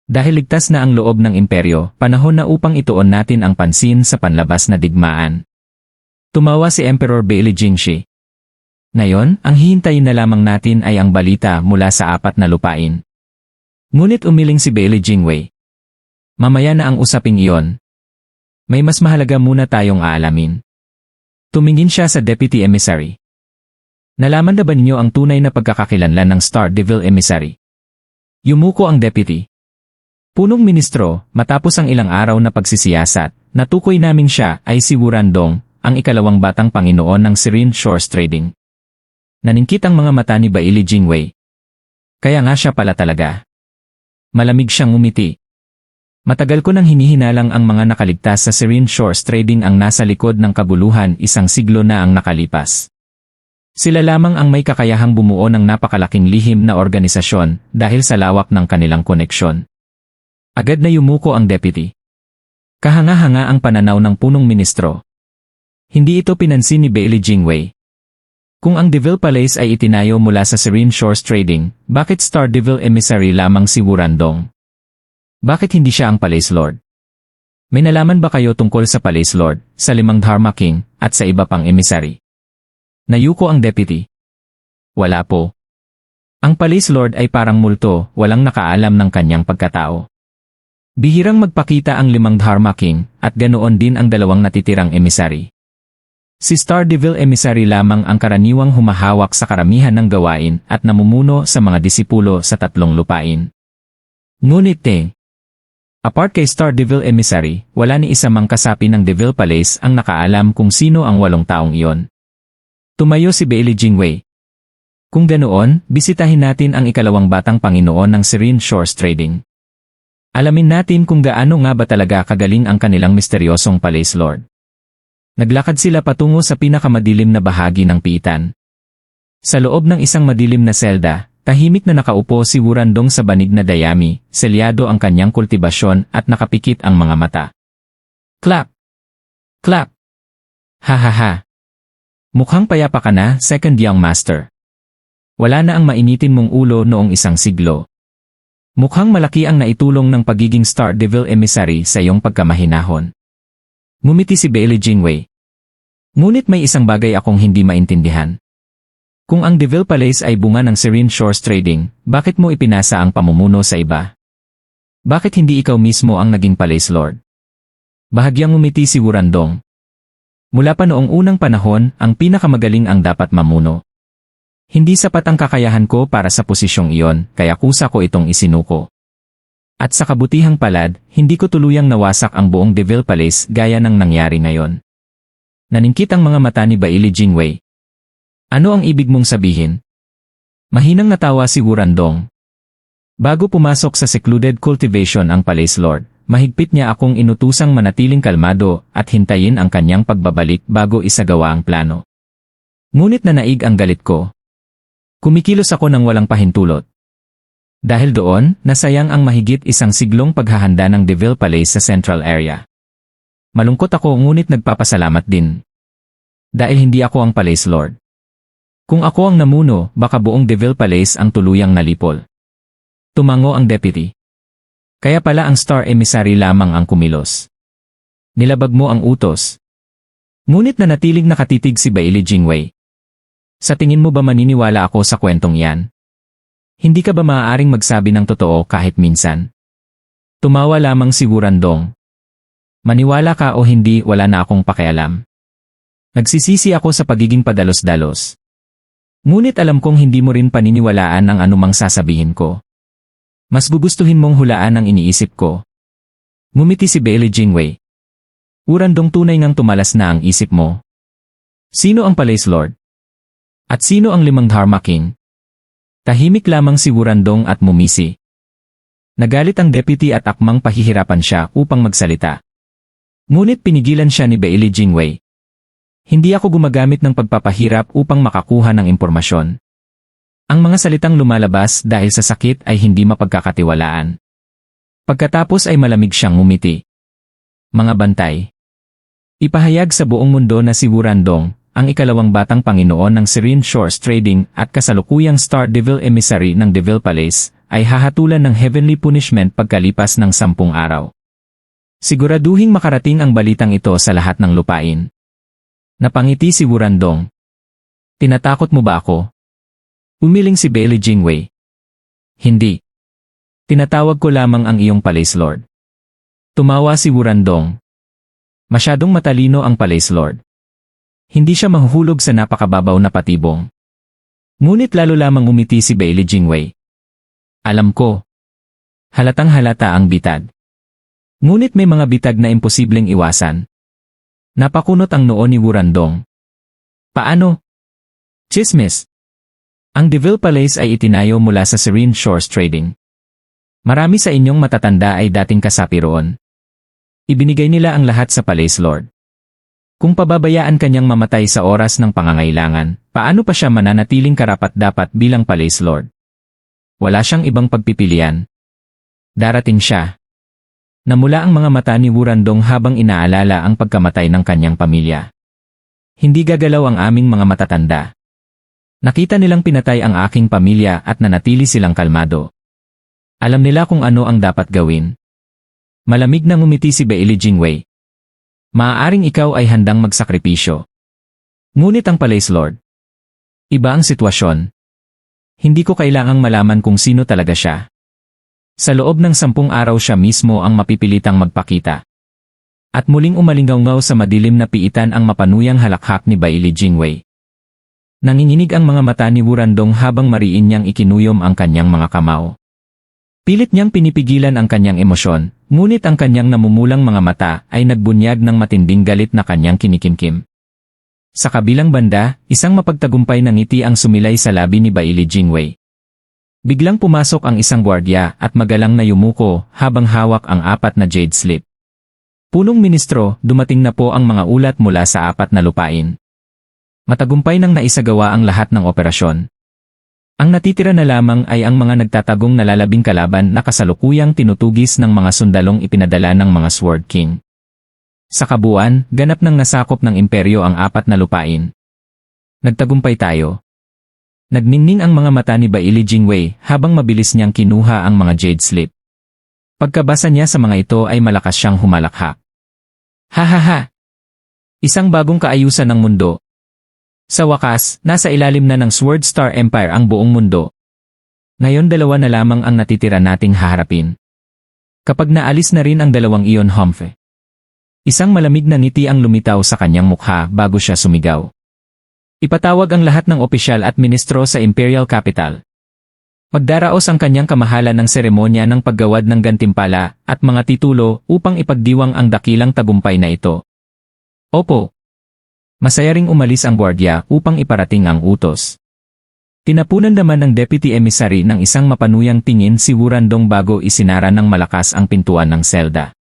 Dahil ligtas na ang loob ng imperyo, panahon na upang ituon natin ang pansin sa panlabas na digmaan. Tumawa si Emperor Baili Jingshi. Ngayon, ang hihintayin na lamang natin ay ang balita mula sa 4 na lupain. Ngunit umiling si Baili Jingwei. Mamaya na ang usaping iyon. May mas mahalaga muna tayong aalamin. Tumingin siya sa Deputy Emissary. Nalaman na ba ninyo ang tunay na pagkakakilanlan ng Star Devil Emissary? Yumuko ang deputy. Punong ministro, matapos ang ilang araw na pagsisiyasat, natukoy namin siya ay si Wurandong, ang 2 batang Panginoon ng Serene Shores Trading. Naningkit ang mga mata ni Baili Jingwei. Kaya nga siya pala talaga. Malamig siyang ngumiti. Matagal ko nang hinihinalang ang mga nakaligtas sa Serene Shores Trading ang nasa likod ng kaguluhan 1 siglo na ang nakalipas. Sila lamang ang may kakayahang bumuo ng napakalaking lihim na organisasyon dahil sa lawak ng kanilang koneksyon. Agad na yumuko ang deputy. Kahanga-hanga ang pananaw ng punong ministro. Hindi ito pinansin ni Baili Jingwei. Kung ang Devil Palace ay itinayo mula sa Serene Shores Trading, bakit Star Devil Emissary lamang si Wurandong? Bakit hindi siya ang Palace Lord? May nalaman ba kayo tungkol sa Palace Lord, sa 5 Dharma King, at sa iba pang emissary? Nayuko ang deputy. Wala po. Ang Palace Lord ay parang multo, walang nakaalam ng kanyang pagkatao. Bihirang magpakita ang 5 Dharma King, at ganoon din ang 2 natitirang emissary. Si Star Devil Emissary lamang ang karaniwang humahawak sa karamihan ng gawain at namumuno sa mga disipulo sa 3 lupain. Ngunit apart kay Star Devil Emissary, wala ni isa mang kasapi ng Devil Palace ang nakaalam kung sino ang 8 taong iyon. Tumayo si Bailey Jingwei. Kung ganoon, bisitahin natin ang 2 batang Panginoon ng Serene Shores Trading. Alamin natin kung gaano nga ba talaga kagaling ang kanilang misteryosong Palace Lord. Naglakad sila patungo sa pinakamadilim na bahagi ng piitan. Sa loob ng isang madilim na selda, tahimik na nakaupo si Wurandong sa banig na dayami, selyado ang kanyang kultibasyon at nakapikit ang mga mata. Clap! Clap! Ha ha ha! Mukhang payapa ka na, second young master. Wala na ang mainitin mong ulo noong 1 siglo. Mukhang malaki ang naitulong ng pagiging Star Devil Emissary sa iyong pagkamahinahon. Ngumiti si Bailey Jingwei. Ngunit may isang bagay akong hindi maintindihan. Kung ang Devil Palace ay bunga ng Serene Shores Trading, bakit mo ipinasa ang pamumuno sa iba? Bakit hindi ikaw mismo ang naging Palace Lord? Bahagyang ngumiti si Wurandong. Mula pa noong unang panahon, ang pinakamagaling ang dapat mamuno. Hindi sapat ang kakayahan ko para sa posisyong iyon, kaya kusa ko itong isinuko. At sa kabutihang palad, hindi ko tuluyang nawasak ang buong Devil Palace gaya ng nangyari ngayon. Naningkit ang mga mata ni Bailey Jingwei. Ano ang ibig mong sabihin? Mahinang natawa si Wurandong. Bago pumasok sa secluded cultivation ang Palace Lord, mahigpit niya akong inutusang manatiling kalmado at hintayin ang kanyang pagbabalik bago isagawa ang plano. Ngunit nanaig ang galit ko. Kumikilos ako ng walang pahintulot. Dahil doon, nasayang ang mahigit 1 siglong paghahanda ng Devil Palace sa Central Area. Malungkot ako ngunit nagpapasalamat din. Dahil hindi ako ang Palace Lord. Kung ako ang namuno, baka buong Devil Palace ang tuluyang nalipol. Tumango ang deputy. Kaya pala ang Star Emissary lamang ang kumilos. Nilabag mo ang utos. Ngunit nanatiling nakatitig si Bailey Jingwei. Sa tingin mo ba maniniwala ako sa kwentong yan? Hindi ka ba maaaring magsabi ng totoo kahit minsan? Tumawa lamang si Wurandong. Maniwala ka o hindi, wala na akong pakialam. Nagsisisi ako sa pagiging padalos-dalos. Ngunit alam kong hindi mo rin paniniwalaan ang anumang sasabihin ko. Mas gugustuhin mong hulaan ang iniisip ko. Ngumiti si Bailey Jingwei. Wurandong, tunay ngang tumalas na ang isip mo. Sino ang Palace Lord? At sino ang 5 Dharma King? Tahimik lamang si Wurandong at mumisi. Nagalit ang deputy at akmang pahihirapan siya upang magsalita. Ngunit pinigilan siya ni Bailey Jingwei. Hindi ako gumagamit ng pagpapahirap upang makakuha ng impormasyon. Ang mga salitang lumalabas dahil sa sakit ay hindi mapagkakatiwalaan. Pagkatapos ay malamig siyang ngumiti. Mga bantay. Ipahayag sa buong mundo na si Wurandong, ang 2 batang Panginoon ng Serene Shores Trading at kasalukuyang Star Devil Emissary ng Devil Palace, ay hahatulan ng heavenly punishment pagkalipas ng 10 araw. Siguraduhing makarating ang balitang ito sa lahat ng lupain. Napangiti si Wurandong. Tinatakot mo ba ako? Umiling si Bailey Jingwei. Hindi. Tinatawag ko lamang ang iyong Palace Lord. Tumawa si Wurandong. Masyadong matalino ang Palace Lord. Hindi siya mahuhulog sa napakababaw na patibong. Ngunit lalo lamang umiti si Bailey Jingwei. Alam ko. Halatang halata ang bitag. Ngunit may mga bitag na imposibleng iwasan. Napakunot ang noo ni Wurandong. Paano? Chismis. Ang Devil Palace ay itinayo mula sa Serene Shores Trading. Marami sa inyong matatanda ay dating kasapi roon. Ibinigay nila ang lahat sa Palace Lord. Kung pababayaan kanyang mamatay sa oras ng pangangailangan, paano pa siya mananatiling karapat-dapat bilang Palace Lord? Wala siyang ibang pagpipilian. Darating siya. Namula ang mga mata ni Wurandong habang inaalala ang pagkamatay ng kanyang pamilya. Hindi gagalaw ang aming mga matatanda. Nakita nilang pinatay ang aking pamilya at nanatili silang kalmado. Alam nila kung ano ang dapat gawin. Malamig na ngumiti si Bailey Jingwei. Maaaring ikaw ay handang magsakripisyo. Ngunit ang Palace Lord. Iba ang sitwasyon. Hindi ko kailangang malaman kung sino talaga siya. Sa loob ng 10 araw siya mismo ang mapipilitang magpakita. At muling umalinggaw sa madilim na piitan ang mapanuyang halakhak ni Bailey Jingwei. Nanginginig ang mga mata ni Wurandong habang mariin niyang ikinuyom ang kanyang mga kamao. Pilit niyang pinipigilan ang kanyang emosyon, ngunit ang kanyang namumulang mga mata ay nagbunyag ng matinding galit na kanyang kinikimkim. Sa kabilang banda, isang mapagtagumpay na ngiti ang sumilay sa labi ni Bailey Jingwei. Biglang pumasok ang isang gwardiya at magalang na yumuko habang hawak ang 4 na jade slip. Punong ministro, dumating na po ang mga ulat mula sa 4 na lupain. Matagumpay nang naisagawa ang lahat ng operasyon. Ang natitira na lamang ay ang mga nagtatagong nalalabing kalaban na kasalukuyang tinutugis ng mga sundalong ipinadala ng mga Sword King. Sa kabuuan, ganap nang nasakop ng imperyo ang 4 na lupain. Nagtagumpay tayo. Nagningning ang mga mata ni Bailey Jingwei habang mabilis niyang kinuha ang mga jade slip. Pagkabasa niya sa mga ito ay malakas siyang humalakhak. Ha! Isang bagong kaayusan ng mundo. Sa wakas, nasa ilalim na ng Sword Star Empire ang buong mundo. Ngayon 2 na lamang ang natitira nating haharapin. Kapag naalis na rin ang 2 iyon Humphrey. Isang malamig na ngiti ang lumitaw sa kanyang mukha bago siya sumigaw. Ipatawag ang lahat ng opisyal at ministro sa Imperial Capital. Magdaraos ang kanyang kamahalan ng seremonya ng paggawad ng gantimpala at mga titulo upang ipagdiwang ang dakilang tagumpay na ito. Opo. Masaya ring umalis ang gwardiya upang iparating ang utos. Tinapunan naman ng deputy emissary ng isang mapanuyang tingin si Wurandong bago isinara ng malakas ang pintuan ng selda.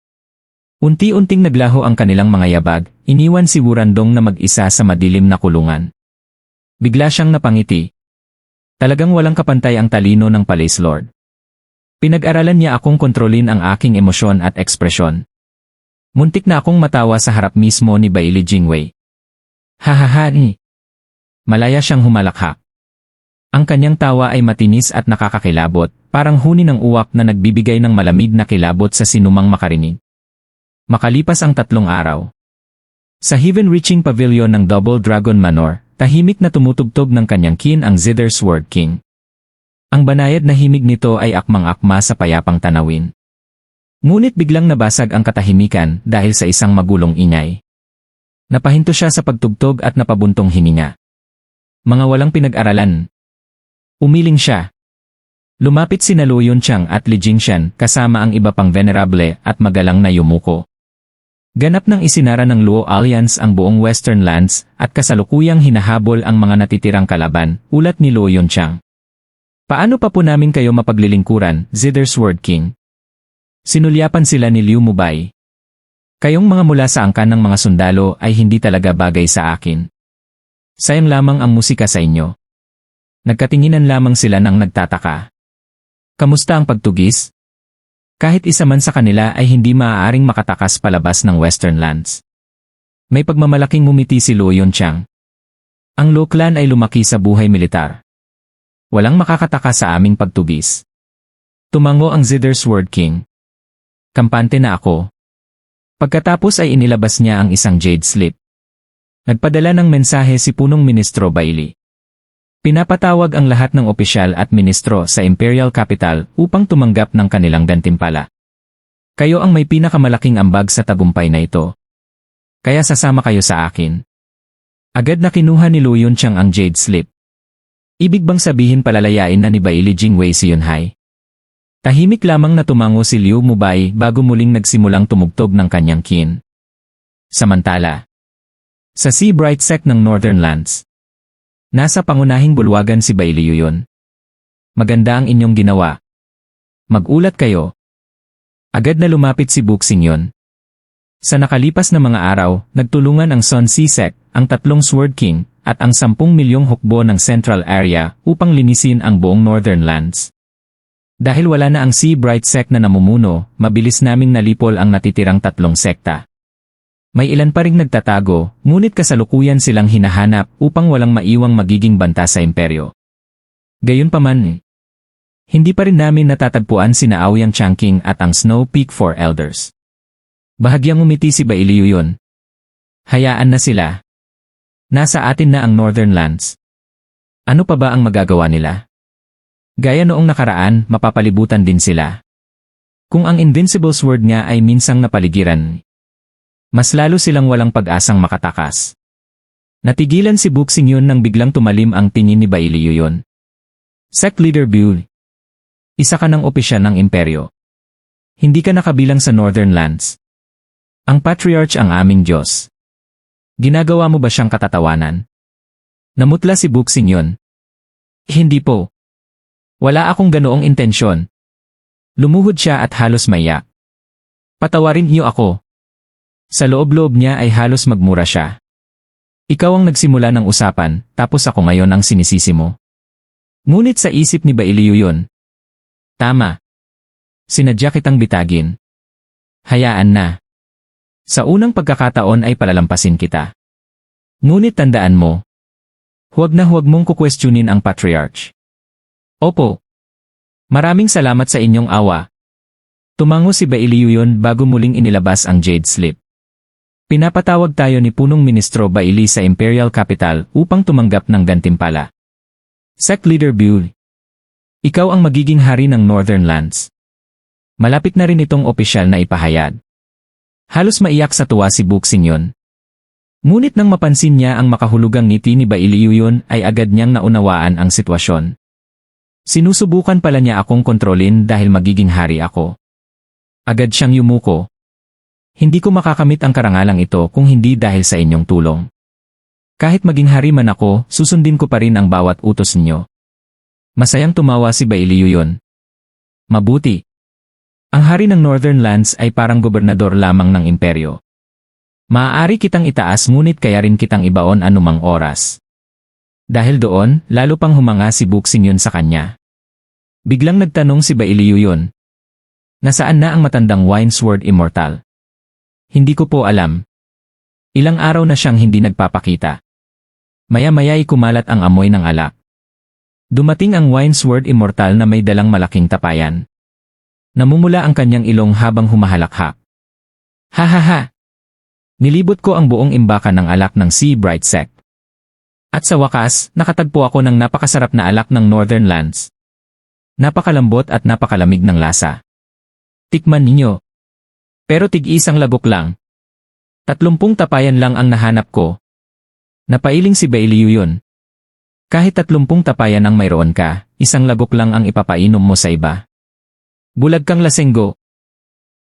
Unti-unting naglaho ang kanilang mga yabag, iniwan si Wurandong na mag-isa sa madilim na kulungan. Bigla siyang napangiti. Talagang walang kapantay ang talino ng Palace Lord. Pinag-aralan niya akong kontrolin ang aking emosyon at ekspresyon. Muntik na akong matawa sa harap mismo ni Bailey Jingwei. Hahaha. Malaya siyang humalakhak. Ang kanyang tawa ay matinis at nakakakilabot, parang huni ng uwak na nagbibigay ng malamig na kilabot sa sinumang makarinig. Makalipas ang 3 araw. Sa heaven-reaching pavilion ng Double Dragon Manor, tahimik na tumutugtog ng kanyang kin ang Zither Sword King. Ang banayad na himig nito ay akmang-akma sa payapang tanawin. Ngunit biglang nabasag ang katahimikan dahil sa isang magulong ingay. Napahinto siya sa pagtugtog at napabuntong hininga. Mga walang pinag-aralan. Umiling siya. Lumapit sina Luo Yunqiang at Li Jingshan kasama ang iba pang venerable at magalang na yumuko. Ganap nang isinara ng Luo Alliance ang buong Western Lands at kasalukuyang hinahabol ang mga natitirang kalaban, ulat ni Luo Yunqiang. Paano pa po namin kayo mapaglilingkuran, Zither Sword King? Sinulyapan sila ni Liu Mubai. Kayong mga mula sa angkan ng mga sundalo ay hindi talaga bagay sa akin. Sayang lamang ang musika sa inyo. Nagkatinginan lamang sila nang nagtataka. Kamusta ang pagtugis? Kahit isa man sa kanila ay hindi maaaring makatakas palabas ng Western Lands. May pagmamalaking ngumiti si Luo Yunqiang. Ang Luo clan ay lumaki sa buhay militar. Walang makakataka sa aming pagtugis. Tumango ang Zither Sword King. Kampante na ako. Pagkatapos ay inilabas niya ang isang jade slip. Nagpadala ng mensahe si Punong Ministro Bailey. Pinapatawag ang lahat ng opisyal at ministro sa Imperial Capital upang tumanggap ng kanilang gantimpala. Kayo ang may pinakamalaking ambag sa tagumpay na ito. Kaya sasama kayo sa akin. Agad na kinuha ni Luo Yunqiang ang jade slip. Ibig bang sabihin palalayain na ni Bailey Jingwei si Yunhai? Tahimik lamang na tumango si Liu Mubai bago muling nagsimulang tumugtog ng kanyang kin. Samantala, sa Sea Bright Sect ng Northern Lands, nasa pangunahing bulwagan si Bailey Yuyon. Maganda ang inyong ginawa. Mag-ulat kayo. Agad na lumapit si Buxing Yun. Sa nakalipas na mga araw, nagtulungan ang Sun Sea Sect, ang 3 Sword King, at ang 10 milyong hukbo ng Central Area upang linisin ang buong Northern Lands. Dahil wala na ang Sea Bright Sect na namumuno, mabilis naming nalipol ang natitirang 3 sekta. May ilan pa ring nagtatago, ngunit kasalukuyan silang hinahanap upang walang maiwang magiging banta sa imperyo. Gayunpaman, hindi pa rin namin natatagpuan sina Aoyang Changqing at ang Snow Peak Four Elders. Bahagyang umiti si Bailiyuyon. Hayaan na sila. Nasa atin na ang Northern Lands. Ano pa ba ang magagawa nila? Gaya noong nakaraan, mapapalibutan din sila. Kung ang Invincible Sword nga ay minsang napaligiran, mas lalo silang walang pag-asang makatakas. Natigilan si Buxing yun nang biglang tumalim ang tingin ni Bailiyuyon. Sect Leader Buell. Isa ka ng opisyal ng imperyo. Hindi ka nakabilang sa Northern Lands. Ang Patriarch ang aming Diyos. Ginagawa mo ba siyang katatawanan? Namutla si Buxing yun. Hindi po. Wala akong ganoong intensyon. Lumuhod siya at halos maiyak. Patawarin niyo ako. Sa loob-loob niya ay halos magmura siya. Ikaw ang nagsimula ng usapan, tapos ako ngayon ang sinisisi mo. Ngunit sa isip ni Bailiyuyon, tama. Sinadya kitang bitagin. Hayaan na. Sa unang pagkakataon ay palalampasin kita. Ngunit tandaan mo, huwag na huwag mong kukwestiyonin ang Patriarch. Opo. Maraming salamat sa inyong awa. Tumango si Bailiyuyon bago muling inilabas ang Jade Slip. Pinapatawag tayo ni Punong Ministro Bailey sa Imperial Capital upang tumanggap ng gantimpala. Sect Leader Buell. Ikaw ang magiging hari ng Northern Lands. Malapit na rin itong opisyal na ipahayag. Halos maiyak sa tuwa si Buxing yun. Ngunit nang mapansin niya ang makahulugang ngiti ni Bailiyuyon ay agad niyang naunawaan ang sitwasyon. Sinusubukan pala niya akong kontrolin dahil magiging hari ako. Agad siyang yumuko. Hindi ko makakamit ang karangalang ito kung hindi dahil sa inyong tulong. Kahit maging hari man ako, susundin ko pa rin ang bawat utos ninyo. Masayang tumawa si Bailiyuyon. Mabuti. Ang hari ng Northern Lands ay parang gobernador lamang ng imperyo. Maaari kitang itaas ngunit kaya rin kitang ibaon anumang oras. Dahil doon, lalo pang humanga si Buxing yun sa kanya. Biglang nagtanong si Bailiyuyon. Nasaan na ang matandang Winesword Immortal? Hindi ko po alam. Ilang araw na siyang hindi nagpapakita. Maya-maya'y kumalat ang amoy ng alak. Dumating ang Winesword Immortal na may dalang malaking tapayan. Namumula ang kanyang ilong habang humahalakhak. Ha ha ha! Nilibot ko ang buong imbakan ng alak ng Sea Bright Sect. At sa wakas, nakatagpo ako ng napakasarap na alak ng Northern Lands. Napakalambot at napakalamig ng lasa. Tikman ninyo. Pero tig-isang lagok lang. 30 tapayan lang ang nahanap ko. Napailing si Bailiyuyon. Kahit 30 tapayan ang mayroon ka, isang lagok lang ang ipapainom mo sa iba. Bulag kang lasenggo.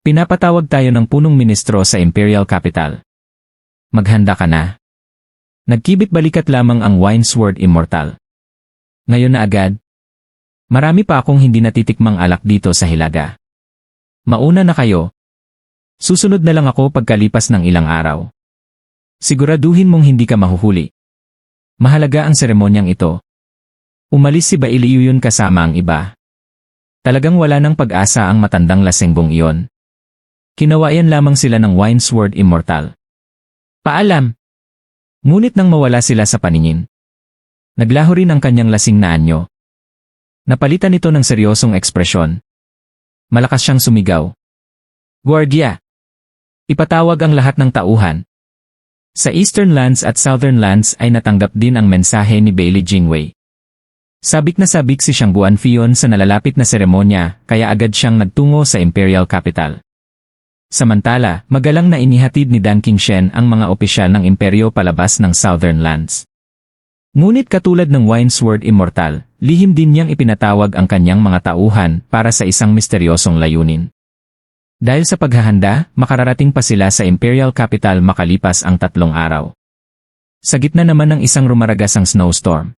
Pinapatawag tayo ng punong ministro sa Imperial Capital. Maghanda ka na. Nagkibit balikat lamang ang Winesword Immortal. Ngayon na agad. Marami pa akong hindi natitikmang alak dito sa Hilaga. Mauna na kayo. Susunod na lang ako pagkalipas ng ilang araw. Siguraduhin mong hindi ka mahuhuli. Mahalaga ang seremonyang ito. Umalis si Bailiyuyon kasama ang iba. Talagang wala ng pag-asa ang matandang lasenggong iyon. Kinawayan lamang sila ng Winesword Immortal. Paalam! Ngunit nang mawala sila sa paningin, naglaho rin ang kanyang lasing na anyo. Napalitan ito ng seryosong ekspresyon. Malakas siyang sumigaw. Guardia! Ipatawag ang lahat ng tauhan. Sa Eastern Lands at Southern Lands ay natanggap din ang mensahe ni Bailey Jingwei. Sabik na sabik si Xiang Buanfion sa nalalapit na seremonya, kaya agad siyang nagtungo sa Imperial Capital. Samantala, magalang na inihatid ni Dan Qingshen ang mga opisyal ng imperyo palabas ng Southern Lands. Ngunit katulad ng Winesword Immortal, lihim din niyang ipinatawag ang kanyang mga tauhan para sa isang misteryosong layunin. Dahil sa paghahanda, makararating pa sila sa Imperial Capital makalipas ang 3 araw. Sa gitna naman ng isang rumaragasang snowstorm,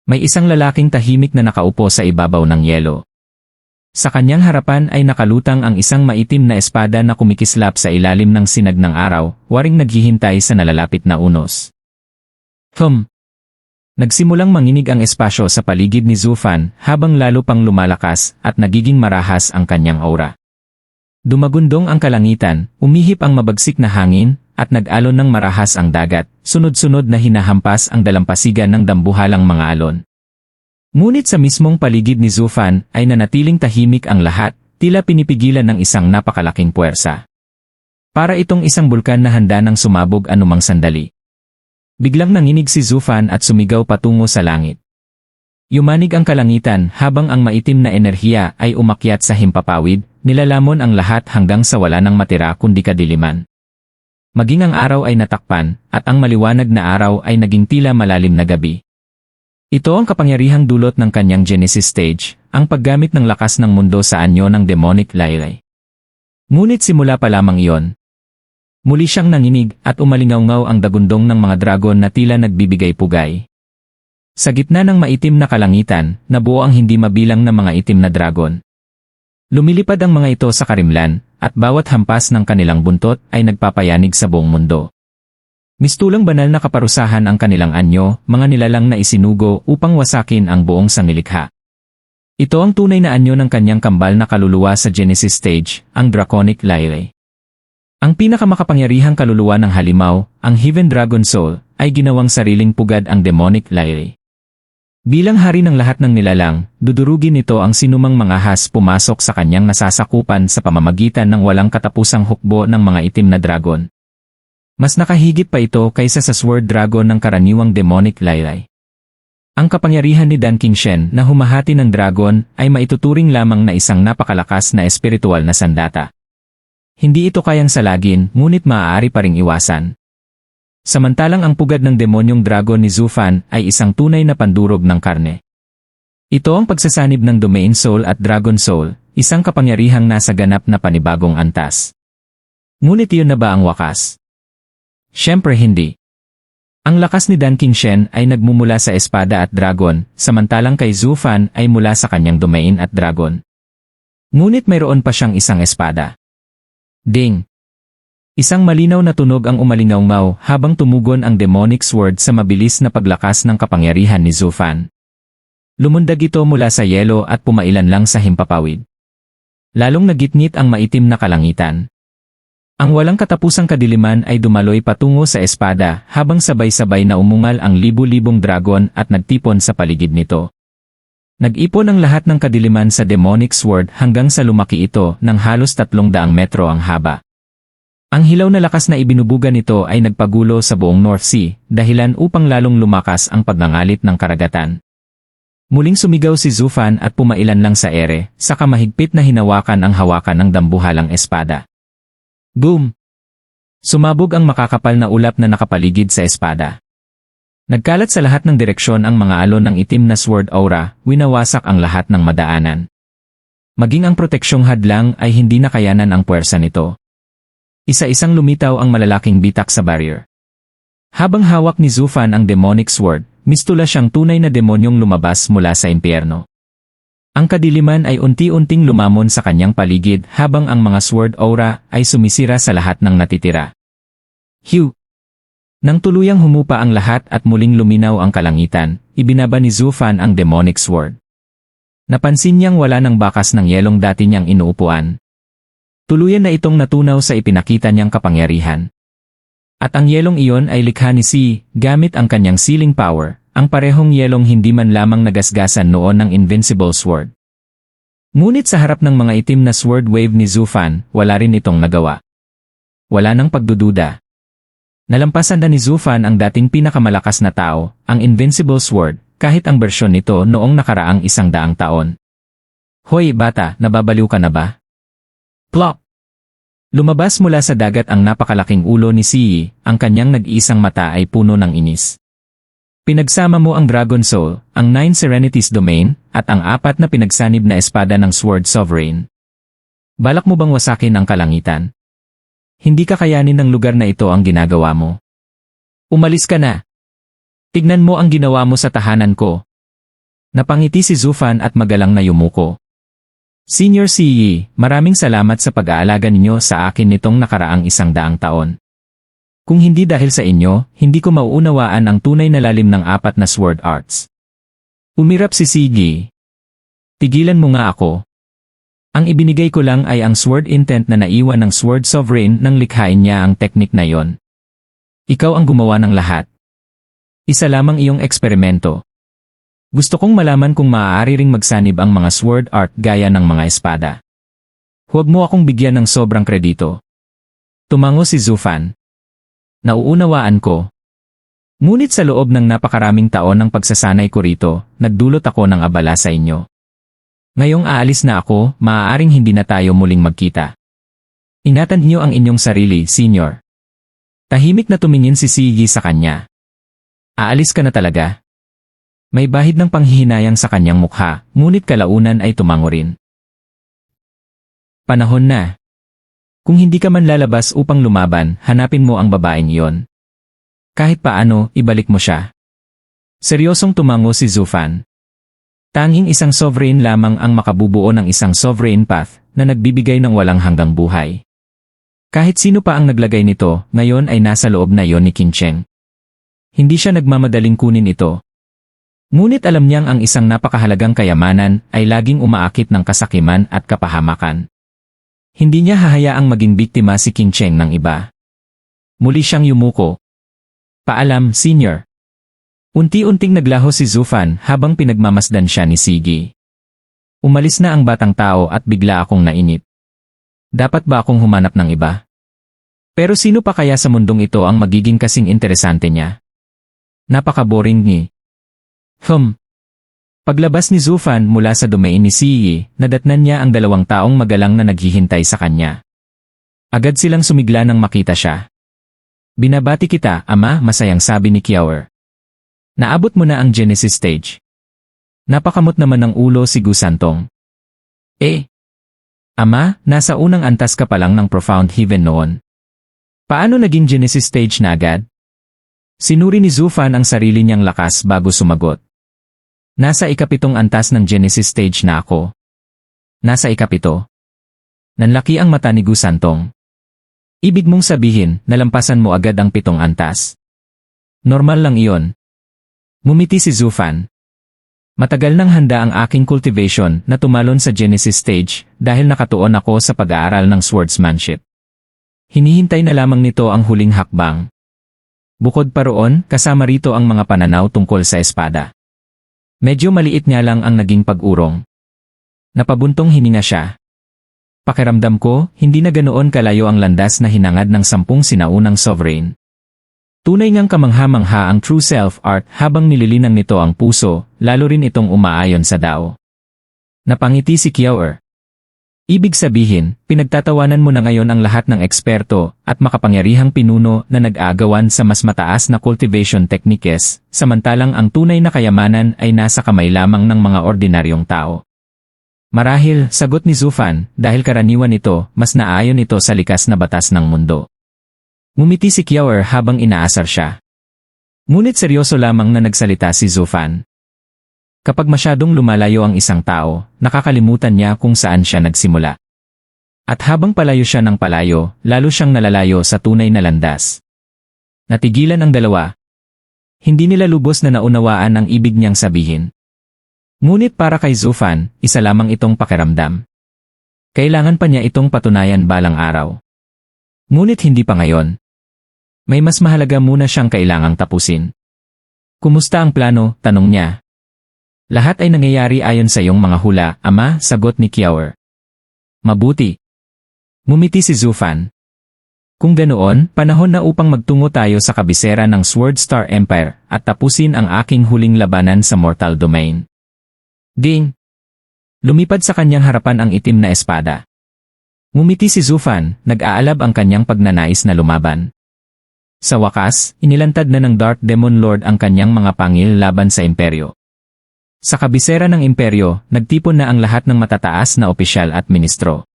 may isang lalaking tahimik na nakaupo sa ibabaw ng yelo. Sa kanyang harapan ay nakalutang ang isang maitim na espada na kumikislap sa ilalim ng sinag ng araw, waring naghihintay sa nalalapit na unos. Nagsimulang manginig ang espasyo sa paligid ni Zufan habang lalo pang lumalakas at nagiging marahas ang kanyang aura. Dumagundong ang kalangitan, umihip ang mabagsik na hangin, at nag-alon ng marahas ang dagat, sunod-sunod na hinahampas ang dalampasigan ng dambuhalang mga alon. Ngunit sa mismong paligid ni Zufan ay nanatiling tahimik ang lahat, tila pinipigilan ng isang napakalaking puwersa. Para itong isang bulkan na handa ng sumabog anumang sandali. Biglang nanginig si Zufan at sumigaw patungo sa langit. Yumanig ang kalangitan habang ang maitim na enerhiya ay umakyat sa himpapawid, nilalamon ang lahat hanggang sa wala nang matira kundi kadiliman. Maging ang araw ay natakpan, at ang maliwanag na araw ay naging tila malalim na gabi. Ito ang kapangyarihang dulot ng kanyang Genesis stage, ang paggamit ng lakas ng mundo sa anyo ng demonic laylay. Ngunit simula pa lamang iyon. Muli siyang nanginig at umalingaw-ngaw ang dagundong ng mga dragon na tila nagbibigay pugay. Sa gitna ng maitim na kalangitan, nabuo ang hindi mabilang na mga itim na dragon. Lumilipad ang mga ito sa karimlan, at bawat hampas ng kanilang buntot ay nagpapayanig sa buong mundo. Mistulang banal na kaparusahan ang kanilang anyo, mga nilalang na isinugo upang wasakin ang buong sanglilikha. Ito ang tunay na anyo ng kanyang kambal na kaluluwa sa Genesis stage, ang Draconic Laylay. Ang pinakamakapangyarihang kaluluwa ng halimaw, ang Heaven Dragon Soul, ay ginawang sariling pugad ang Demonic Laylay. Bilang hari ng lahat ng nilalang, dudurugin nito ang sinumang mangahas pumasok sa kanyang nasasakupan sa pamamagitan ng walang katapusang hukbo ng mga itim na dragon. Mas nakahigit pa ito kaysa sa Sword Dragon ng karaniwang Demonic Laylay. Ang kapangyarihan ni Dan King Shen na humahati ng dragon ay maituturing lamang na isang napakalakas na espiritual na sandata. Hindi ito kayang salagin, ngunit maaari pa ring iwasan. Samantalang ang pugad ng demonyong dragon ni Zufan ay isang tunay na pandurog ng karne. Ito ang pagsasanib ng Domain Soul at Dragon Soul, isang kapangyarihang nasa ganap na panibagong antas. Ngunit iyon na ba ang wakas? Siyempre hindi. Ang lakas ni Dan King Shen ay nagmumula sa espada at dragon, samantalang kay Zufan ay mula sa kanyang domain at dragon. Ngunit mayroon pa siyang isang espada. Ding! Isang malinaw na tunog ang umalingaw-ngaw habang tumugon ang demonic sword sa mabilis na paglakas ng kapangyarihan ni Zufan. Lumundag ito mula sa yelo at pumailan lang sa himpapawid. Lalong nagitngit ang maitim na kalangitan. Ang walang katapusang kadiliman ay dumaloy patungo sa espada habang sabay-sabay na umungal ang libu-libong dragon at nagtipon sa paligid nito. Nag-ipon ang lahat ng kadiliman sa demonic sword hanggang sa lumaki ito ng halos 300 metro ang haba. Ang hilaw na lakas na ibinubuga nito ay nagpagulo sa buong North Sea, dahilan upang lalong lumakas ang pagngangalit ng karagatan. Muling sumigaw si Zufan at pumailan lang sa ere, saka mahigpit na hinawakan ang hawakan ng dambuhalang espada. Boom! Sumabog ang makakapal na ulap na nakapaligid sa espada. Nagkalat sa lahat ng direksyon ang mga alon ng itim na sword aura, winawasak ang lahat ng madaanan. Maging ang proteksyong hadlang ay hindi nakayanan ang puwersa nito. Isa-isang lumitaw ang malalaking bitak sa barrier. Habang hawak ni Zufan ang demonic sword, mistula siyang tunay na demonyong lumabas mula sa impyerno. Ang kadiliman ay unti-unting lumamon sa kanyang paligid habang ang mga sword aura ay sumisira sa lahat ng natitira. Hugh! Nang tuluyang humupa ang lahat at muling luminaw ang kalangitan, ibinaba ni Zufan ang demonic sword. Napansin niyang wala ng bakas ng yelong dati niyang inuupuan. Tuluyan na itong natunaw sa ipinakita niyang kapangyarihan. At ang yelong iyon ay likha ni Si, gamit ang kanyang sealing power, ang parehong yelong hindi man lamang nagasgasan noon ng Invincible Sword. Ngunit sa harap ng mga itim na sword wave ni Zufan, wala rin itong nagawa. Wala nang pagdududa. Nalampasan na ni Zufan ang dating pinakamalakas na tao, ang Invincible Sword, kahit ang bersyon nito noong nakaraang 100 taon. Hoy bata, nababaliw ka na ba? Plop! Lumabas mula sa dagat ang napakalaking ulo ni Si, ang kanyang nag-iisang mata ay puno ng inis. Pinagsama mo ang Dragon Soul, ang 9 Serenities Domain, at ang 4 na pinagsanib na espada ng Sword Sovereign. Balak mo bang wasakin ang kalangitan? Hindi kakayanin ng lugar na ito ang ginagawa mo. Umalis ka na. Tignan mo ang ginawa mo sa tahanan ko. Napangiti si Zufan at magalang na yumuko. Senior CE, maraming salamat sa pag-aalaga ninyo sa akin nitong nakaraang 100 taon. Kung hindi dahil sa inyo, hindi ko mauunawaan ang tunay na lalim ng 4 na sword arts. Umirap si Sigi. Tigilan mo nga ako. Ang ibinigay ko lang ay ang sword intent na naiwan ng Sword Sovereign nang likhain niya ang teknik na yon. Ikaw ang gumawa ng lahat. Isa lamang iyong eksperimento. Gusto kong malaman kung maaari ring magsanib ang mga sword art gaya ng mga espada. Huwag mo akong bigyan ng sobrang kredito. Tumango si Zufan. Nauunawaan ko. Ngunit sa loob ng napakaraming taon ng pagsasanay ko rito, nagdulot ako ng abala sa inyo. Ngayong aalis na ako, maaaring hindi na tayo muling magkita. Ingatan niyo ang inyong sarili, Senior. Tahimik na tumingin si Sigi sa kanya. Aalis ka na talaga? May bahid ng panghihinayang sa kanyang mukha, ngunit kalaunan ay tumango rin. Panahon na. Kung hindi ka man lalabas upang lumaban, hanapin mo ang babaeng iyon. Kahit paano, ibalik mo siya. Seryosong tumango si Zufan. Tanging isang sovereign lamang ang makabubuo ng isang sovereign path na nagbibigay ng walang hanggang buhay. Kahit sino pa ang naglagay nito, ngayon ay nasa loob na iyon ni Qin Cheng. Hindi siya nagmamadaling kunin ito. Ngunit alam niyang ang isang napakahalagang kayamanan ay laging umaakit ng kasakiman at kapahamakan. Hindi niya hahayaang maging biktima si Qin Cheng ng iba. Muli siyang yumuko. Paalam, Senior. Unti-unting naglaho si Zufan habang pinagmamasdan siya ni Sigi. Umalis na ang batang tao at bigla akong nainip. Dapat ba akong humanap ng iba? Pero sino pa kaya sa mundong ito ang magiging kasing interesante niya? Napaka-boring ni. Paglabas ni Zufan mula sa domain ni Sigi, nadatnan niya ang 2 taong magalang na naghihintay sa kanya. Agad silang sumigla nang makita siya. Binabati kita, Ama, masayang sabi ni Kiawer. Naabot mo na ang Genesis stage. Napakamot naman ng ulo si Gusantong. Ama, nasa unang antas ka pa lang ng Profound Heaven noon. Paano naging Genesis stage na agad? Sinuri ni Zufan ang sarili niyang lakas bago sumagot. Nasa 7th antas ng Genesis stage na ako. Nasa 7? Nanlaki ang mata ni Gusantong. Ibig mong sabihin, nalampasan mo agad ang 7 antas. Normal lang iyon. Ngumiti si Zufan. Matagal nang handa ang aking cultivation na tumalon sa Genesis stage dahil nakatuon ako sa pag-aaral ng swordsmanship. Hinihintay na lamang nito ang huling hakbang. Bukod pa roon, kasama rito ang mga pananaw tungkol sa espada. Medyo maliit nga lang ang naging pag-urong. Napabuntong hininga siya. Pakiramdam ko, hindi na ganoon kalayo ang landas na hinangad ng 10 sinaunang sovereign. Tunay ngang kamangha-mangha ang true self-art habang nililinang nito ang puso, lalo rin itong umaayon sa Dao. Napangiti si Kiawer. Ibig sabihin, pinagtatawanan mo na ngayon ang lahat ng eksperto at makapangyarihang pinuno na nag-aagawan sa mas mataas na cultivation techniques, samantalang ang tunay na kayamanan ay nasa kamay lamang ng mga ordinaryong tao. Marahil, sagot ni Zufan, dahil karaniwan ito, mas naayon ito sa likas na batas ng mundo. Ngumiti si Kiawer habang inaasar siya. Ngunit seryoso lamang na nagsalita si Zufan. Kapag masyadong lumalayo ang isang tao, nakakalimutan niya kung saan siya nagsimula. At habang palayo siya ng palayo, lalo siyang nalalayo sa tunay na landas. Natigilan ang dalawa. Hindi nila lubos na naunawaan ang ibig niyang sabihin. Ngunit para kay Zufan, isa lamang itong pakiramdam. Kailangan pa niya itong patunayan balang araw. Ngunit hindi pa ngayon. May mas mahalaga muna siyang kailangang tapusin. Kumusta ang plano? Tanong niya. Lahat ay nangyayari ayon sa iyong mga hula, Ama, sagot ni Kiawer. Mabuti. Ngumiti si Zufan. Kung ganoon, panahon na upang magtungo tayo sa kabisera ng Sword Star Empire at tapusin ang aking huling labanan sa Mortal Domain. Ding! Lumipad sa kanyang harapan ang itim na espada. Ngumiti si Zufan, nag-aalab ang kanyang pagnanais na lumaban. Sa wakas, inilantad na ng Dark Demon Lord ang kanyang mga pangil laban sa imperyo. Sa kabisera ng imperyo, nagtipon na ang lahat ng matataas na opisyal at ministro.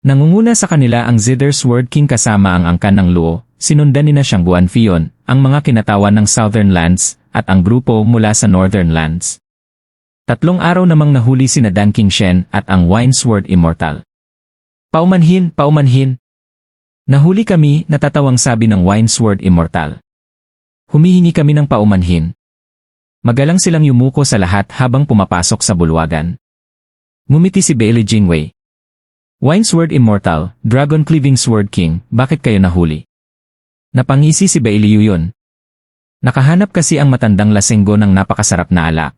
Nangunguna sa kanila ang Zither Sword King kasama ang angkan ng Luo, sinundan ni na siyang Guanfion, ang mga kinatawan ng Southern Lands, at ang grupo mula sa Northern Lands. 3 araw namang nahuli sina Dan King Shen at ang Wine Sword Immortal. Paumanhin, paumanhin. Nahuli kami, natatawang sabi ng Wine Sword Immortal. Humihingi kami ng paumanhin. Magalang silang yumuko sa lahat habang pumapasok sa bulwagan. Ngumiti si Bailey Jingwei. Wine Sword Immortal, Dragon Cleaving Sword King, bakit kayo nahuli? Napangisi si Bailey yun. Nakahanap kasi ang matandang lasenggo ng napakasarap na alak.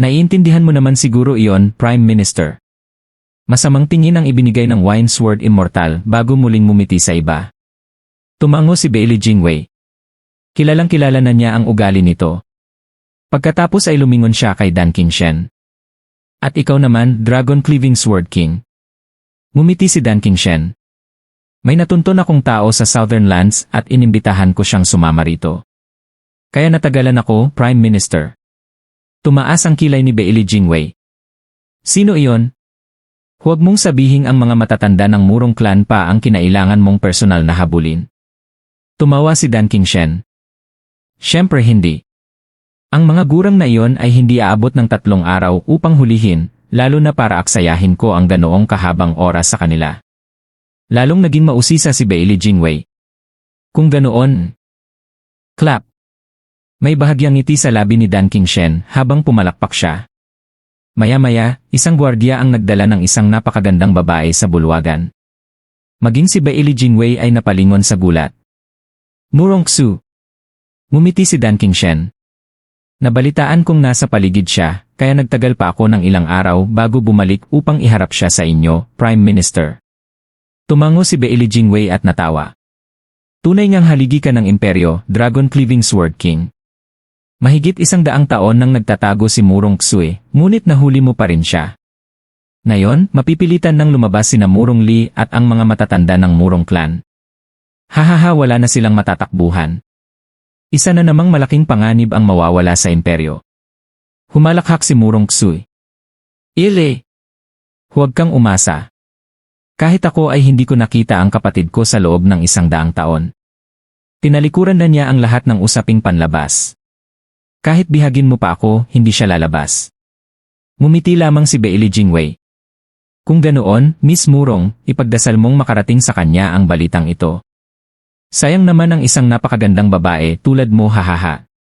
Naiintindihan mo naman siguro iyon, Prime Minister. Masamang tingin ang ibinigay ng Winesword Immortal bago muling mumiti sa iba. Tumango si Bailey Jingwei. Kilalang kilala na niya ang ugali nito. Pagkatapos ay lumingon siya kay Dan Qingshen. At ikaw naman, Dragon Cleaving Sword King. Ngumiti si Dan Qingshen. May natuntun akong tao sa Southern Lands at inimbitahan ko siyang sumama rito. Kaya natagalan ako, Prime Minister. Tumaas ang kilay ni Bailey Jingwei. Sino iyon? Huwag mong sabihing ang mga matatanda ng Murong Clan pa ang kinailangan mong personal na habulin. Tumawa si Dan Qingshen. Siyempre hindi. Ang mga gurang na iyon ay hindi aabot ng 3 araw upang hulihin, lalo na para aksayahin ko ang ganoong kahabang oras sa kanila. Lalong naging mausisa si Bailey Jingwei. Kung ganoon. Clap. May bahagyang ngiti sa labi ni Dan Qingshen habang pumalakpak siya. Maya-maya, isang gwardiya ang nagdala ng isang napakagandang babae sa bulwagan. Maging si Bailey Jingwei ay napalingon sa gulat. Murong Xu. Ngumiti si Dan Qingshen. Nabalitaan kong nasa paligid siya, kaya nagtagal pa ako ng ilang araw bago bumalik upang iharap siya sa inyo, Prime Minister. Tumango si Bailey Jingwei at natawa. Tunay ngang haligi ka ng imperyo, Dragon Cleaving Sword King. Mahigit 100 taon nang nagtatago si Murong Xu, ngunit nahuli mo pa rin siya. Ngayon, mapipilitan nang lumabas sina Murong Li at ang mga matatanda ng Murong Clan. Hahaha, wala na silang matatakbuhan. Isa na namang malaking panganib ang mawawala sa imperyo. Humalakhak si Murong Xu. Ile! Huwag kang umasa. Kahit ako ay hindi ko nakita ang kapatid ko sa loob ng 100 taon. Tinalikuran na niya ang lahat ng usaping panlabas. Kahit bihagin mo pa ako, hindi siya lalabas. Ngumiti lamang si Bailey Jingwei. Kung ganoon, Miss Murong, ipagdasal mong makarating sa kanya ang balitang ito. Sayang naman ang isang napakagandang babae tulad mo, hahaha.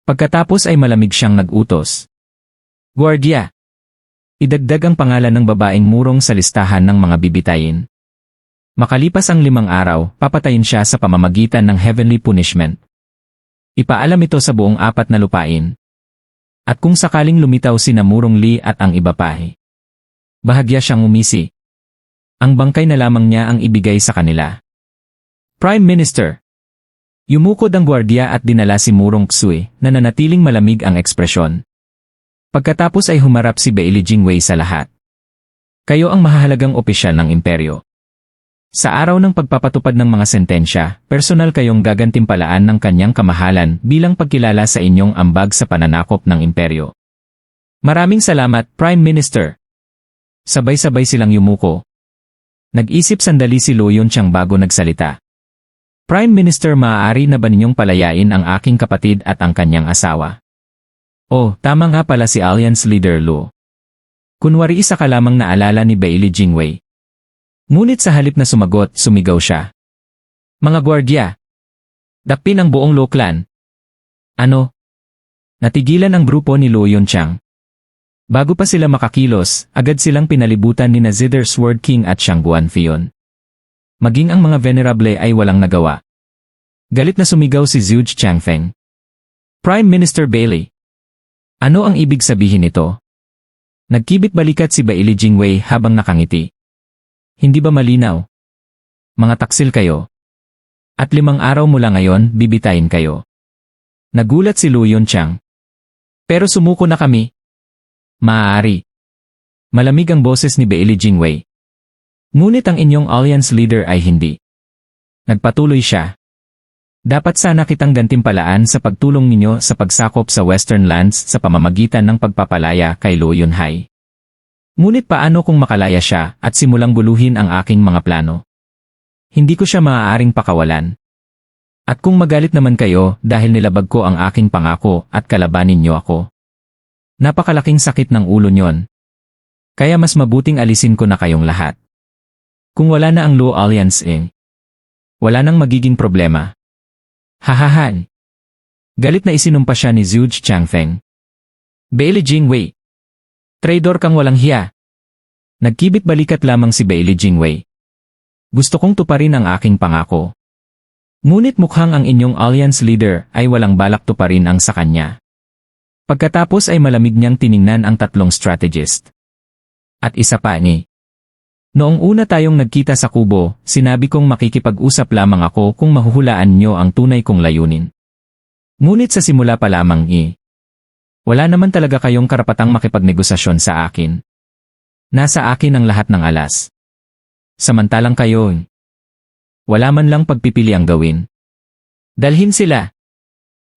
Pagkatapos ay malamig siyang nag-utos. Guardia! Idagdag ang pangalan ng babaeng Murong sa listahan ng mga bibitayin. Makalipas ang 5 araw, papatayin siya sa pamamagitan ng heavenly punishment. Ipaalam ito sa buong 4 na lupain. At kung sakaling lumitaw sina Murong Li at ang iba pa, bahagya siyang umisi. Ang bangkay na lamang niya ang ibigay sa kanila. Prime Minister. Yumukod ang gwardiya at dinala si Murong Xu na nanatiling malamig ang ekspresyon. Pagkatapos ay humarap si Bailey Jingwei sa lahat. Kayo ang mahahalagang opisyal ng imperyo. Sa araw ng pagpapatupad ng mga sentensya, personal kayong gagantimpalaan ng kanyang kamahalan bilang pagkilala sa inyong ambag sa pananakop ng imperyo. Maraming salamat, Prime Minister. Sabay-sabay silang yumuko. Nag-isip sandali si Luo Yunqiang bago nagsalita. Prime Minister, maaari na ba ninyong palayain ang aking kapatid at ang kanyang asawa? Oh, tama nga pala si Alliance Leader Luo. Kunwari isa ka lamang naalala ni Bailey Jingwei. Ngunit sa halip na sumagot, sumigaw siya. Mga gwardya! Dakpin ang buong Luo Clan. Ano? Natigilan ang grupo ni Luo Yunqiang. Bago pa sila makakilos, agad silang pinalibutan ni Zither Sword King at Xiang Guanfion. Maging ang mga venerable ay walang nagawa. Galit na sumigaw si Zhuge Changfeng. Prime Minister Bailey. Ano ang ibig sabihin nito? Nagkibit balikat si Bailey Jingwei habang nakangiti. Hindi ba malinaw? Mga taksil kayo. At 5 araw mula ngayon, bibitayin kayo. Nagulat si Luo Yunqiang. Pero sumuko na kami. Maaari. Malamig ang boses ni Bailey Jingwei. Ngunit ang inyong alliance leader ay hindi. Nagpatuloy siya. Dapat sana kitang gantimpalaan sa pagtulong ninyo sa pagsakop sa Western Lands sa pamamagitan ng pagpapalaya kay Luo Yunhai. Ngunit paano kung makalaya siya at simulang guluhin ang aking mga plano? Hindi ko siya maaaring pakawalan. At kung magalit naman kayo dahil nilabag ko ang aking pangako at kalabanin niyo ako. Napakalaking sakit ng ulo niyon. Kaya mas mabuting alisin ko na kayong lahat. Kung wala na ang Luo Alliance wala nang magiging problema. Hahahan. Galit na isinumpa siya ni Zhuge Changfeng. Bailey Jingwei. Traidor kang walang hiya. Nagkibit balikat lamang si Bailey Jingwei. Gusto kong tuparin ang aking pangako. Ngunit mukhang ang inyong alliance leader ay walang balak tuparin ang sa kanya. Pagkatapos ay malamig niyang tiningnan ang tatlong strategist. At isa pa ni. Noong una tayong nagkita sa kubo, sinabi kong makikipag-usap lamang ako kung mahuhulaan niyo ang tunay kong layunin. Ngunit sa simula pa lamang wala naman talaga kayong karapatang makipagnegosasyon sa akin. Nasa akin ang lahat ng alas. Samantalang kayo, wala man lang pagpipili ang gawin. Dalhin sila.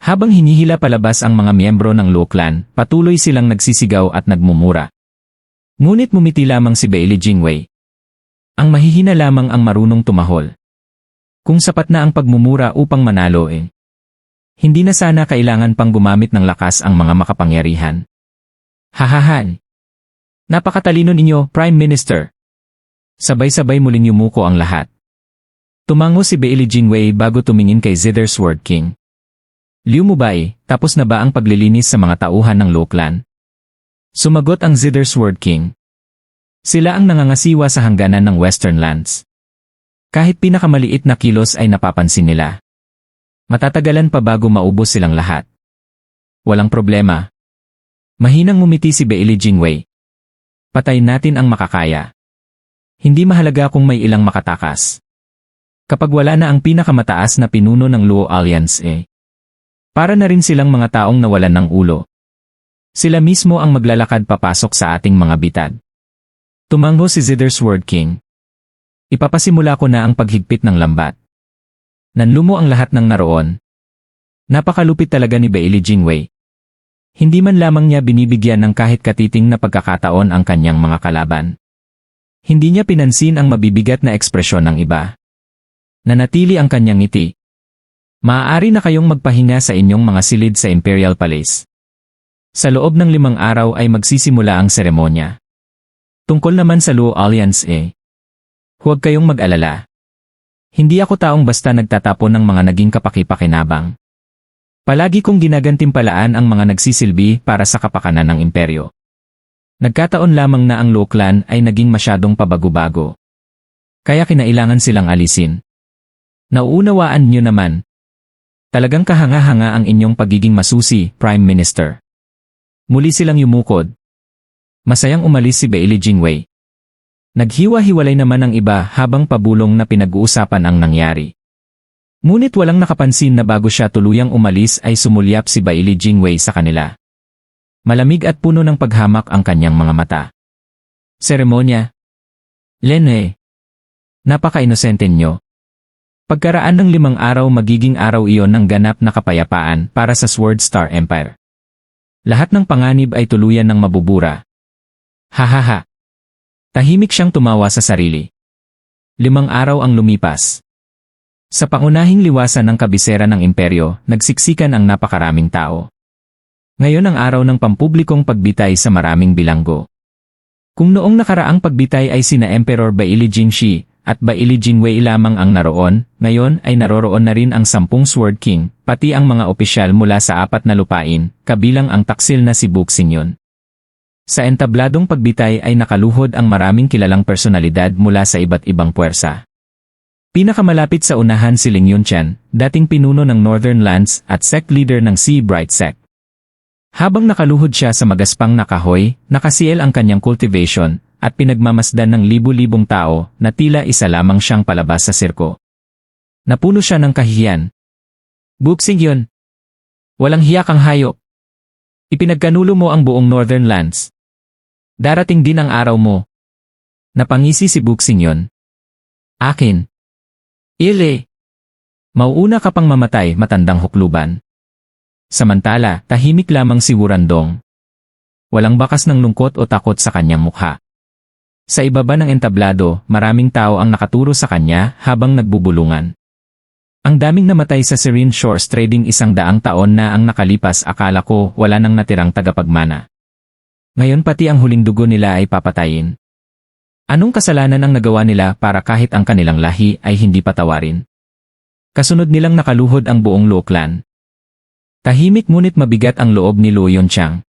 Habang hinihila palabas ang mga miyembro ng Luo Clan, patuloy silang nagsisigaw at nagmumura. Ngunit mumiti lamang si Bailey Jingwei. Ang mahihina lamang ang marunong tumahol. Kung sapat na ang pagmumura upang manalo hindi na sana kailangan pang gumamit ng lakas ang mga makapangyarihan. Hahahan. Napakatalino ninyo, Prime Minister. Sabay-sabay muling yumuko ang lahat. Tumango si Bailey Jingwei bago tumingin kay Zither Sword King. Liu Mubai, tapos na ba ang paglilinis sa mga tauhan ng Luo Clan? Sumagot ang Zither Sword King. Sila ang nangangasiwa sa hangganan ng Western Lands. Kahit pinakamaliit na kilos ay napapansin nila. Matatagalan pa bago maubos silang lahat. Walang problema. Mahinang ngumiti si Bailey Jingwei. Patayin natin ang makakaya. Hindi mahalaga kung may ilang makatakas. Kapag wala na ang pinakamataas na pinuno ng Luo Alliance para na rin silang mga taong nawalan ng ulo. Sila mismo ang maglalakad papasok sa ating mga bitad. Tumango si Zither Sword King. Ipapasimula ko na ang paghigpit ng lambat. Nanlumo ang lahat ng naroon. Napakalupit talaga ni Bailey Jingwei. Hindi man lamang niya binibigyan ng kahit katiting na pagkakataon ang kanyang mga kalaban. Hindi niya pinansin ang mabibigat na ekspresyon ng iba. Nanatili ang kanyang ngiti. Maaari na kayong magpahinga sa inyong mga silid sa Imperial Palace. Sa loob ng 5 araw ay magsisimula ang seremonya. Tungkol naman sa Luo Alliance huwag kayong mag-alala. Hindi ako taong basta nagtatapon ng mga naging kapaki-pakinabang. Palagi kong ginagantimpalaan ang mga nagsisilbi para sa kapakanan ng imperyo. Nagkataon lamang na ang Luo Clan ay naging masyadong pabago-bago. Kaya kinailangan silang alisin. Nauunawaan niyo naman. Talagang kahanga-hanga ang inyong pagiging masusi, Prime Minister. Muli silang yumukod. Masayang umalis si Bailey Jingwei. Naghiwa-hiwalay naman ang iba habang pabulong na pinag-uusapan ang nangyari. Ngunit walang nakapansin na bago siya tuluyang umalis ay sumulyap si Bailey Jingwei sa kanila. Malamig at puno ng paghamak ang kanyang mga mata. Seremonya? Lene. Napaka-inosente nyo. Pagkaraan ng 5 araw magiging araw iyon ng ganap na kapayapaan para sa Sword Star Empire. Lahat ng panganib ay tuluyan ng mabubura. Hahaha. Tahimik siyang tumawa sa sarili. 5 araw ang lumipas. Sa pangunahing liwasan ng kabisera ng imperyo, nagsiksikan ang napakaraming tao. Ngayon ang araw ng pampublikong pagbitay sa maraming bilanggo. Kung noong nakaraang pagbitay ay sina Emperor Bailey Jingshi at Bailey Jingwei lamang ang naroon, ngayon ay naroroon na rin ang 10 Sword King, pati ang mga opisyal mula sa 4 na lupain, kabilang ang taksil na si Buxingyon. Sa entabladong pagbitay ay nakaluhod ang maraming kilalang personalidad mula sa iba't ibang puwersa. Pinakamalapit sa unahan si Ling Yunshan, dating pinuno ng Northern Lands at sect leader ng Sea Bright Sect. Habang nakaluhod siya sa magaspang na kahoy, nakasiel ang kanyang cultivation at pinagmamasdan ng libu-libong tao na tila isa lamang siyang palabas sa sirko. Napuno siya ng kahihiyan. Buxingyon! Walang hiya kang hayop! Ipinagkanulo mo ang buong Northern Lands. Darating din ang araw mo. Napangisi si Buxingyon. Akin. Ile. Mauuna ka pang mamatay, matandang hukluban. Samantala, tahimik lamang si Wurandong. Walang bakas ng lungkot o takot sa kanyang mukha. Sa ibaba ng entablado, maraming tao ang nakaturo sa kanya habang nagbubulungan. Ang daming namatay sa Serene Shores Trading 100 taon na ang nakalipas, akala ko wala nang natirang tagapagmana. Ngayon pati ang huling dugo nila ay papatayin. Anong kasalanan ang nagawa nila para kahit ang kanilang lahi ay hindi patawarin? Kasunod nilang nakaluhod ang buong Luo Clan. Tahimik ngunit mabigat ang loob ni Luo Yunchang.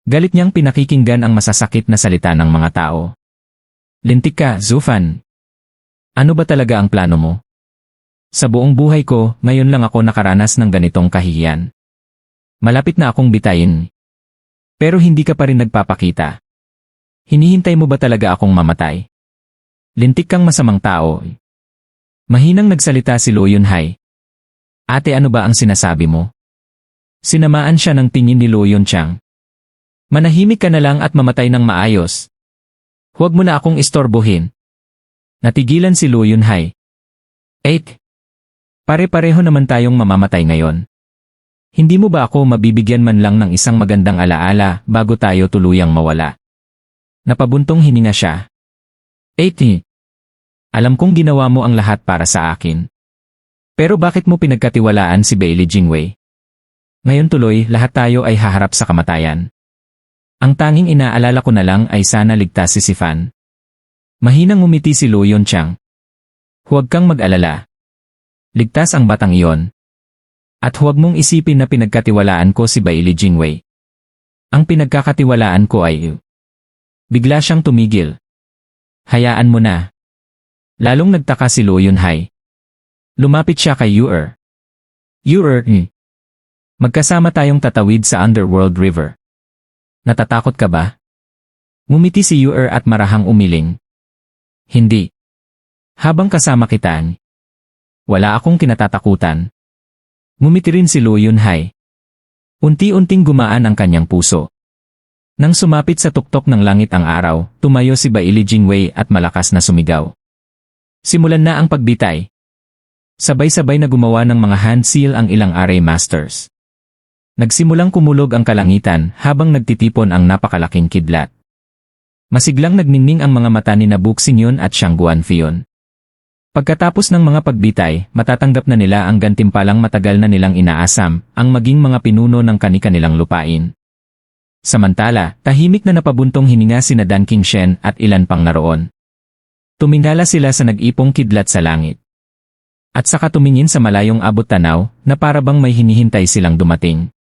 Galit niyang pinakikinggan ang masasakit na salita ng mga tao. Lintik ka, Zufan. Ano ba talaga ang plano mo? Sa buong buhay ko, ngayon lang ako nakaranas ng ganitong kahihiyan. Malapit na akong bitayin. Pero hindi ka pa rin nagpapakita. Hinihintay mo ba talaga akong mamatay? Lintik kang masamang tao. Mahinang nagsalita si Lo Yunhai. Ate, ano ba ang sinasabi mo? Sinamaan siya ng tingin ni Lo Yunchang. Manahimik ka na lang at mamatay ng maayos. Huwag mo na akong istorbohin. Natigilan si Lo Yunhai. 8. Pare-pareho naman tayong mamamatay ngayon. Hindi mo ba ako mabibigyan man lang ng isang magandang alaala bago tayo tuluyang mawala? Napabuntong hininga siya. 8. Alam kong ginawa mo ang lahat para sa akin. Pero bakit mo pinagkatiwalaan si Bailey Jingwei? Ngayon tuloy, lahat tayo ay haharap sa kamatayan. Ang tanging inaalala ko na lang ay sana ligtas si Sifan. Mahinang ngumiti si Lo Yunchang. Huwag kang mag-alala. Ligtas ang batang iyon. At huwag mong isipin na pinagkatiwalaan ko si Bailey Jingwei. Ang pinagkakatiwalaan ko ay... Bigla siyang tumigil. Hayaan mo na. Lalong nagtaka si Lo Yunhai. Lumapit siya kay Yuer. Yuer, magkasama tayong tatawid sa Underworld River. Natatakot ka ba? Ngumiti si Yuer at marahang umiling. Hindi. Habang kasama kita, wala akong kinatatakutan. Ngumiti rin si Lo Yunhai. Unti-unting gumaan ang kanyang puso. Nang sumapit sa tuktok ng langit ang araw, tumayo si Bailey Jingwei at malakas na sumigaw. Simulan na ang pagbitay. Sabay-sabay na gumawa ng mga hand seal ang ilang array masters. Nagsimulang kumulog ang kalangitan habang nagtitipon ang napakalaking kidlat. Masiglang nagningning ang mga mata ni Buk Xingyun at Xiang Guanfion. Pagkatapos ng mga pagbitay, matatanggap na nila ang gantimpalang matagal na nilang inaasam, ang maging mga pinuno ng kani-kanilang lupain. Samantala, tahimik na napabuntong hininga sina Dan Qingshen at ilan pang naroon. Tumingala sila sa nag-ipong kidlat sa langit. At saka tumingin sa malayong abot tanaw na parabang may hinihintay silang dumating.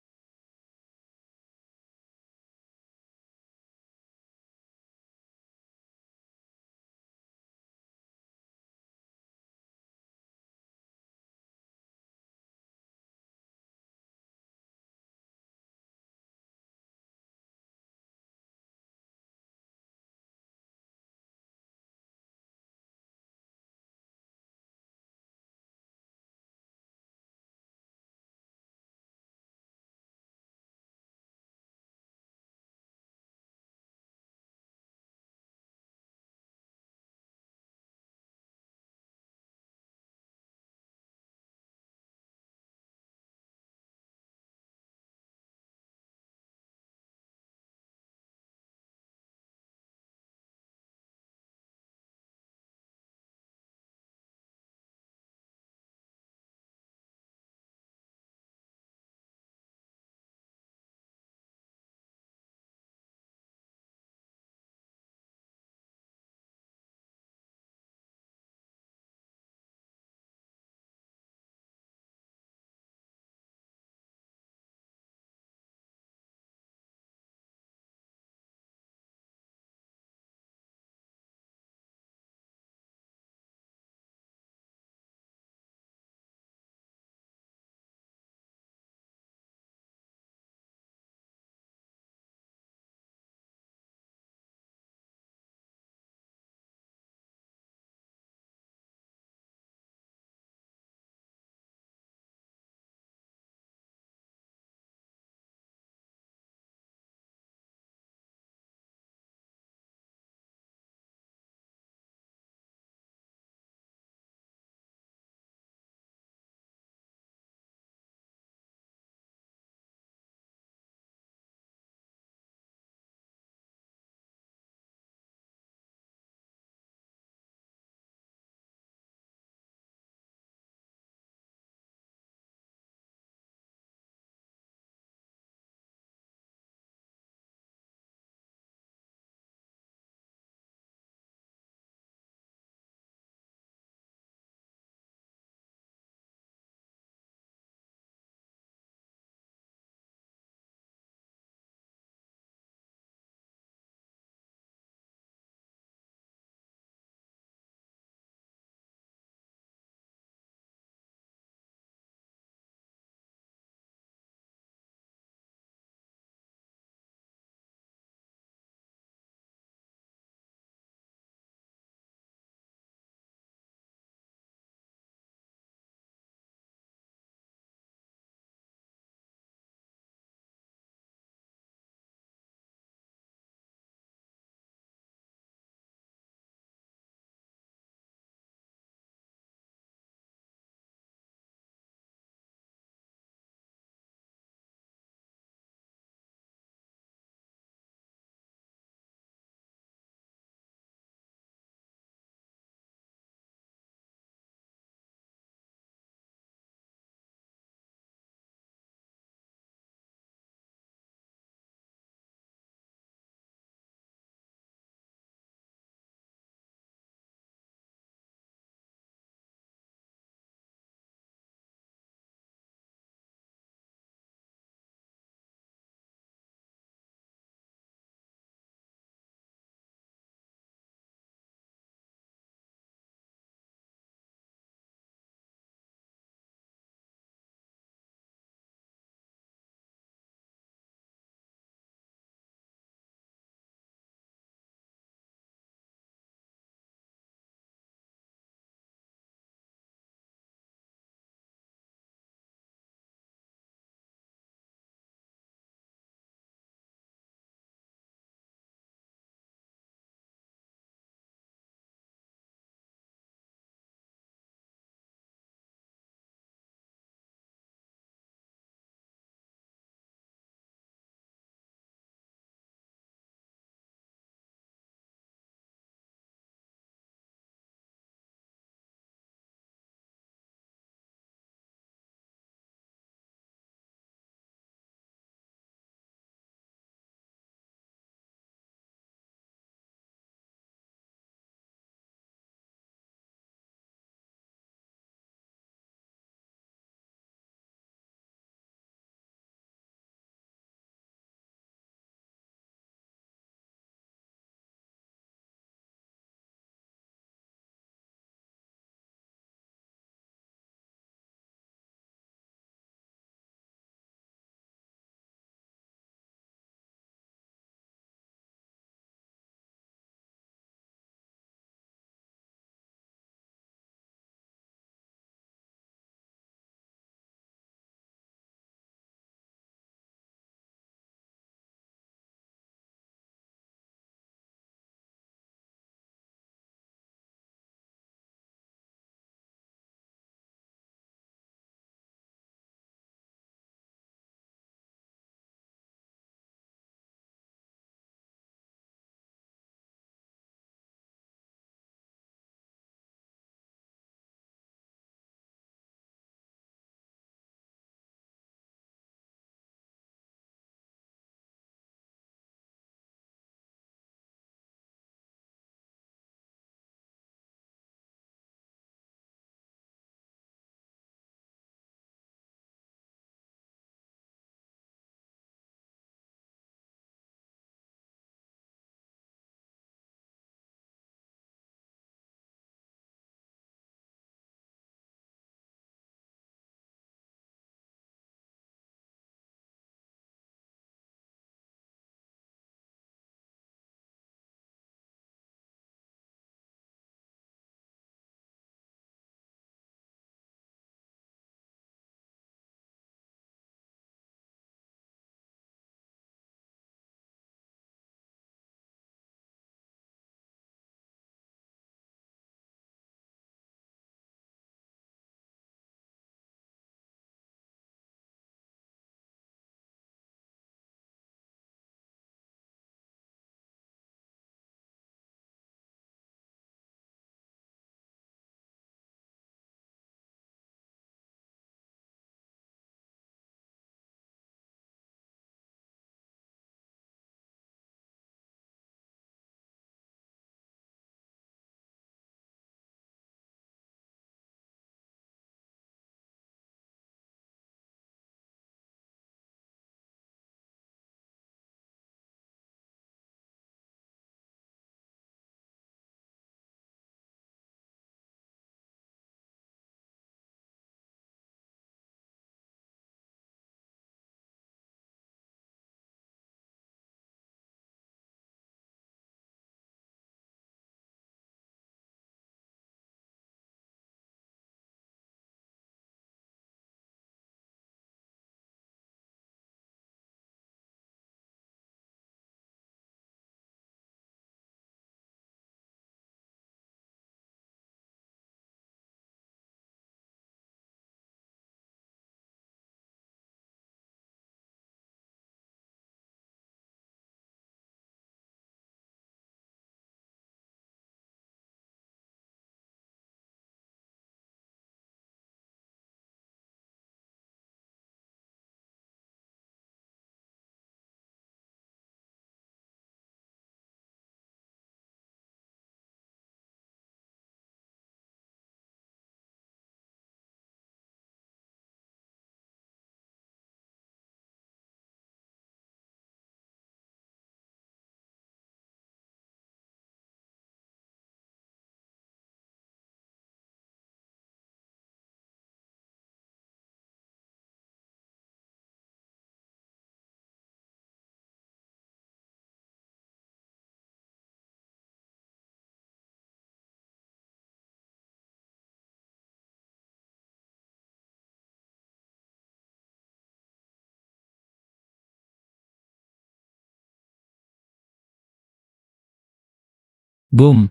Boom!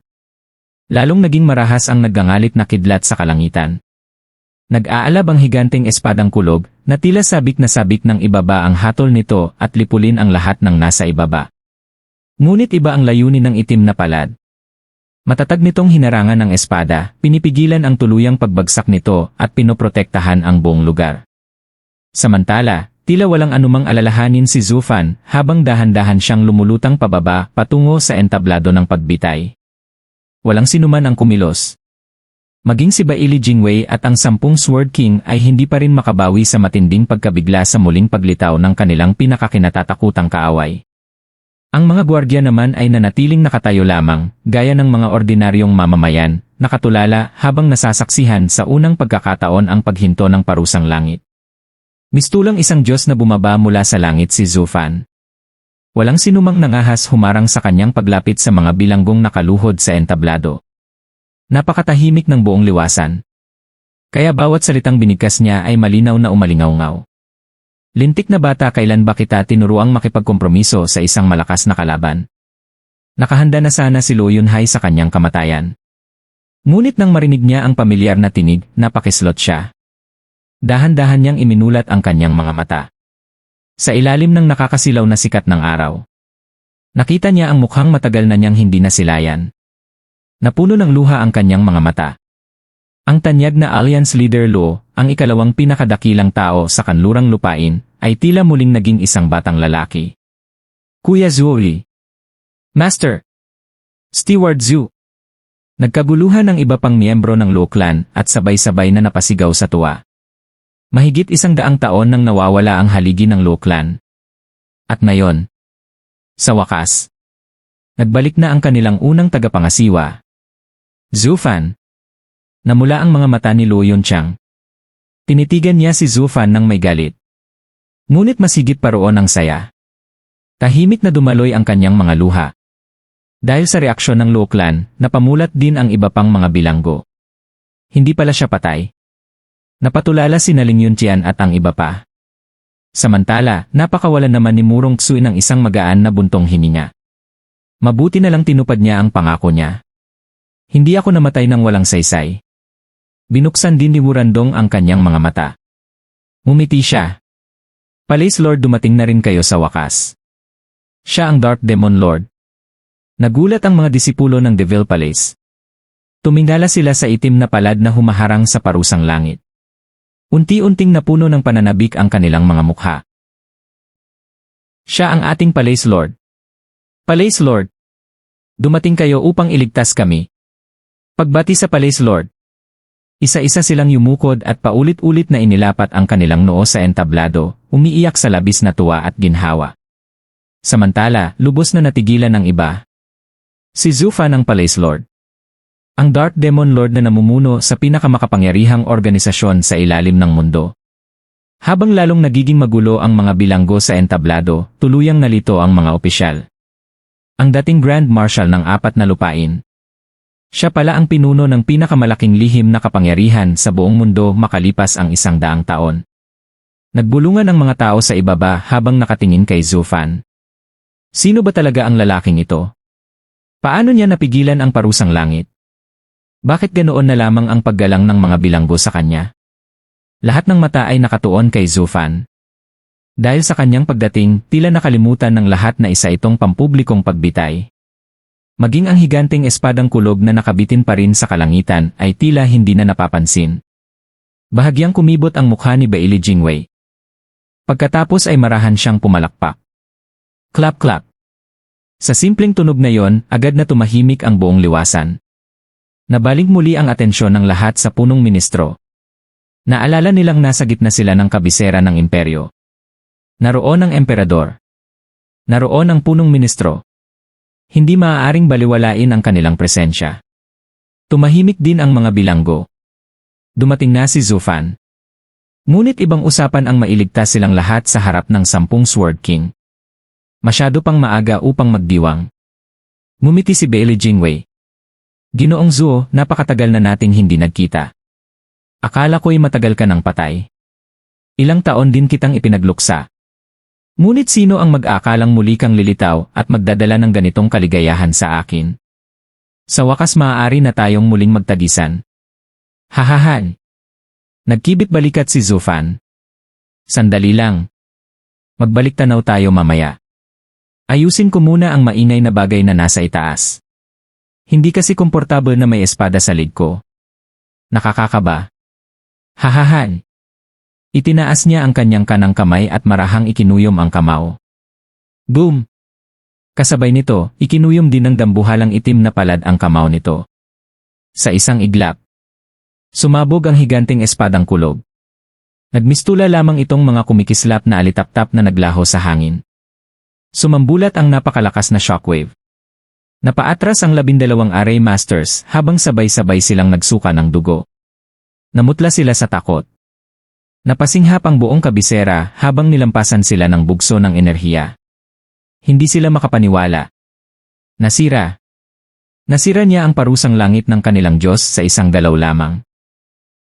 Lalong naging marahas ang nagngangalit na kidlat sa kalangitan. Nag-aalab ang higanteng espadang kulog, na tila sabik na sabik ng ibaba ang hatol nito at lipulin ang lahat ng nasa ibaba. Ngunit iba ang layunin ng itim na palad. Matatag nitong hinarangan ng espada, pinipigilan ang tuluyang pagbagsak nito at pinoprotektahan ang buong lugar. Samantala, tila walang anumang alalahanin si Zufan habang dahan-dahan siyang lumulutang pababa patungo sa entablado ng pagbitay. Walang sinuman ang kumilos. Maging si Bailey Jingwei at ang 10 Sword King ay hindi pa rin makabawi sa matinding pagkabigla sa muling paglitaw ng kanilang pinakakinatatakutang kaaway. Ang mga gwardiya naman ay nanatiling nakatayo lamang, gaya ng mga ordinaryong mamamayan, nakatulala habang nasasaksihan sa unang pagkakataon ang paghinto ng parusang langit. Mistulang isang Diyos na bumaba mula sa langit si Zufan. Walang sinumang nangahas humarang sa kanyang paglapit sa mga bilanggong nakaluhod sa entablado. Napakatahimik ng buong liwasan. Kaya bawat salitang binigkas niya ay malinaw na umalingaw-ngaw. Lintik na bata, kailan ba kita tinuruang makipagkompromiso sa isang malakas na kalaban? Nakahanda na sana si Lo Yunhai sa kanyang kamatayan. Ngunit nang marinig niya ang pamilyar na tinig, napakislot siya. Dahan-dahan niyang iminulat ang kanyang mga mata. Sa ilalim ng nakakasilaw na sikat ng araw, nakita niya ang mukhang matagal na niyang hindi nasilayan. Napuno ng luha ang kanyang mga mata. Ang tanyag na Alliance Leader Lo, ang ikalawang pinakadakilang tao sa kanlurang lupain, ay tila muling naging isang batang lalaki. Kuya Zui. Master. Steward Zhu. Nagkaguluhan ang iba pang miyembro ng Lo Clan at sabay-sabay na napasigaw sa tuwa. Mahigit 100 taon nang nawawala ang haligi ng Lo Clan. At ngayon, sa wakas, nagbalik na ang kanilang unang tagapangasiwa. Zufan. Namula ang mga mata ni Lo Yunchang. Tinitigan niya si Zufan nang may galit. Ngunit masigit pa roon ang saya. Tahimik na dumaloy ang kanyang mga luha. Dahil sa reaksyon ng Lo Clan, napamulat din ang iba pang mga bilanggo. Hindi pala siya patay. Napatulala si Ling Yuntian at ang iba pa. Samantala, napakawalan naman ni Murong Tsui ng isang magaan na buntong hininga. Mabuti na lang tinupad niya ang pangako niya. Hindi ako namatay ng walang saysay. Binuksan din ni Wurandong ang kanyang mga mata. Ngumiti siya. Palace Lord, dumating na rin kayo sa wakas. Siya ang Dark Demon Lord. Nagulat ang mga disipulo ng Devil Palace. Tumingala sila sa itim na palad na humaharang sa parusang langit. Unti-unting napuno ng pananabik ang kanilang mga mukha. Siya ang ating Palace Lord. Palace Lord. Dumating kayo upang iligtas kami. Pagbati sa Palace Lord. Isa-isa silang yumukod at paulit-ulit na inilapat ang kanilang noo sa entablado, umiiyak sa labis na tuwa at ginhawa. Samantala, lubos na natigilan ng iba. Si Zufan ang Palace Lord. Ang Dark Demon Lord na namumuno sa pinakamakapangyarihang organisasyon sa ilalim ng mundo. Habang lalong nagiging magulo ang mga bilanggo sa entablado, tuluyang nalito ang mga opisyal. Ang dating Grand Marshal ng 4 na lupain. Siya pala ang pinuno ng pinakamalaking lihim na kapangyarihan sa buong mundo makalipas ang 100 taon. Nagbulungan ang mga tao sa ibaba habang nakatingin kay Zufan. Sino ba talaga ang lalaking ito? Paano niya napigilan ang parusang langit? Bakit ganoon na lamang ang paggalang ng mga bilanggo sa kanya? Lahat ng mata ay nakatuon kay Zufan. Dahil sa kanyang pagdating, tila nakalimutan ng lahat na isa itong pampublikong pagbitay. Maging ang higanteng espadang kulog na nakabitin pa rin sa kalangitan ay tila hindi na napapansin. Bahagyang kumibot ang mukha ni Bailey Jingwei. Pagkatapos ay marahan siyang pumalakpak. Clap-clap. Sa simpleng tunog na yon, agad na tumahimik ang buong liwasan. Nabaling muli ang atensyon ng lahat sa punong ministro. Naalala nilang nasa gitna sila ng kabisera ng imperyo. Naroon ang emperador. Naroon ang punong ministro. Hindi maaaring baliwalain ang kanilang presensya. Tumahimik din ang mga bilanggo. Dumating na si Zufan. Ngunit ibang usapan ang mailigtas silang lahat sa harap ng 10 Sword King. Masyado pang maaga upang magdiwang. Ngumiti si Bailey Jingwei. Ginoong Zhu, napakatagal na nating hindi nagkita. Akala ko'y matagal ka ng patay. Ilang taon din kitang ipinagluksa. Ngunit sino ang mag-aakalang muli kang lilitaw at magdadala ng ganitong kaligayahan sa akin? Sa wakas maaari na tayong muling magtagisan. Hahahan. Nagkibit balikat si Zufan. Sandali lang. Magbalik tanaw tayo mamaya. Ayusin ko muna ang maingay na bagay na nasa itaas. Hindi kasi komportable na may espada sa lig ko. Nakakakaba. Hahahan. Itinaas niya ang kanyang kanang kamay at marahang ikinuyom ang kamao. Boom! Kasabay nito, ikinuyom din ng dambuhalang itim na palad ang kamao nito. Sa isang iglap, sumabog ang higanting espadang kulob. Nagmistula lamang itong mga kumikislap na alitaptap na naglaho sa hangin. Sumambulat ang napakalakas na shockwave. Napaatras ang 12 Array Masters habang sabay-sabay silang nagsuka ng dugo. Namutla sila sa takot. Napasinghap ang buong kabisera habang nilampasan sila ng bugso ng enerhiya. Hindi sila makapaniwala. Nasira. Nasira niya ang parusang langit ng kanilang Diyos sa isang galaw lamang.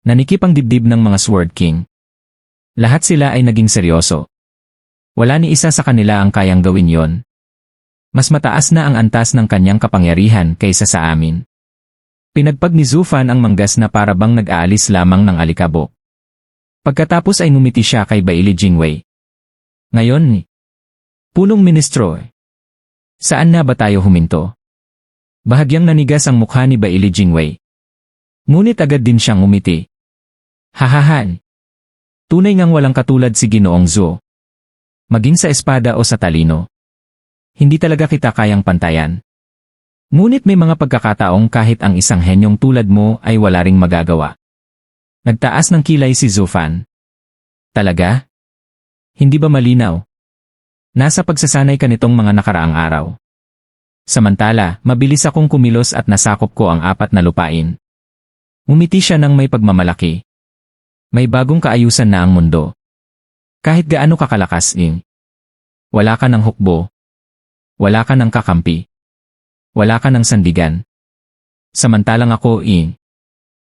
Nanikip ang dibdib ng mga Sword King. Lahat sila ay naging seryoso. Wala ni isa sa kanila ang kayang gawin yon. Mas mataas na ang antas ng kanyang kapangyarihan kaysa sa amin. Pinagpag ni Zufan ang manggas na parabang nag-aalis lamang ng alikabok. Pagkatapos ay ngumiti siya kay Baili Jingwei. Ngayon, punong ministro, saan na ba tayo huminto? Bahagyang nanigas ang mukha ni Baili Jingwei. Ngunit agad din siyang umiti. Hahahan. Tunay ngang walang katulad si Ginoong Zhou. Maging sa espada o sa talino. Hindi talaga kita kayang pantayan. Ngunit may mga pagkakataong kahit ang isang henyong tulad mo ay wala ring magagawa. Nagtaas ng kilay si Zufan. Talaga? Hindi ba malinaw? Nasa pagsasanay ka nitong mga nakaraang araw. Samantala, mabilis akong kumilos at nasakop ko ang 4 na lupain. Umiti siya ng may pagmamalaki. May bagong kaayusan na ang mundo. Kahit gaano kakalakas wala ka ng hukbo. Wala ka ng kakampi. Wala ka ng sandigan. Samantalang ako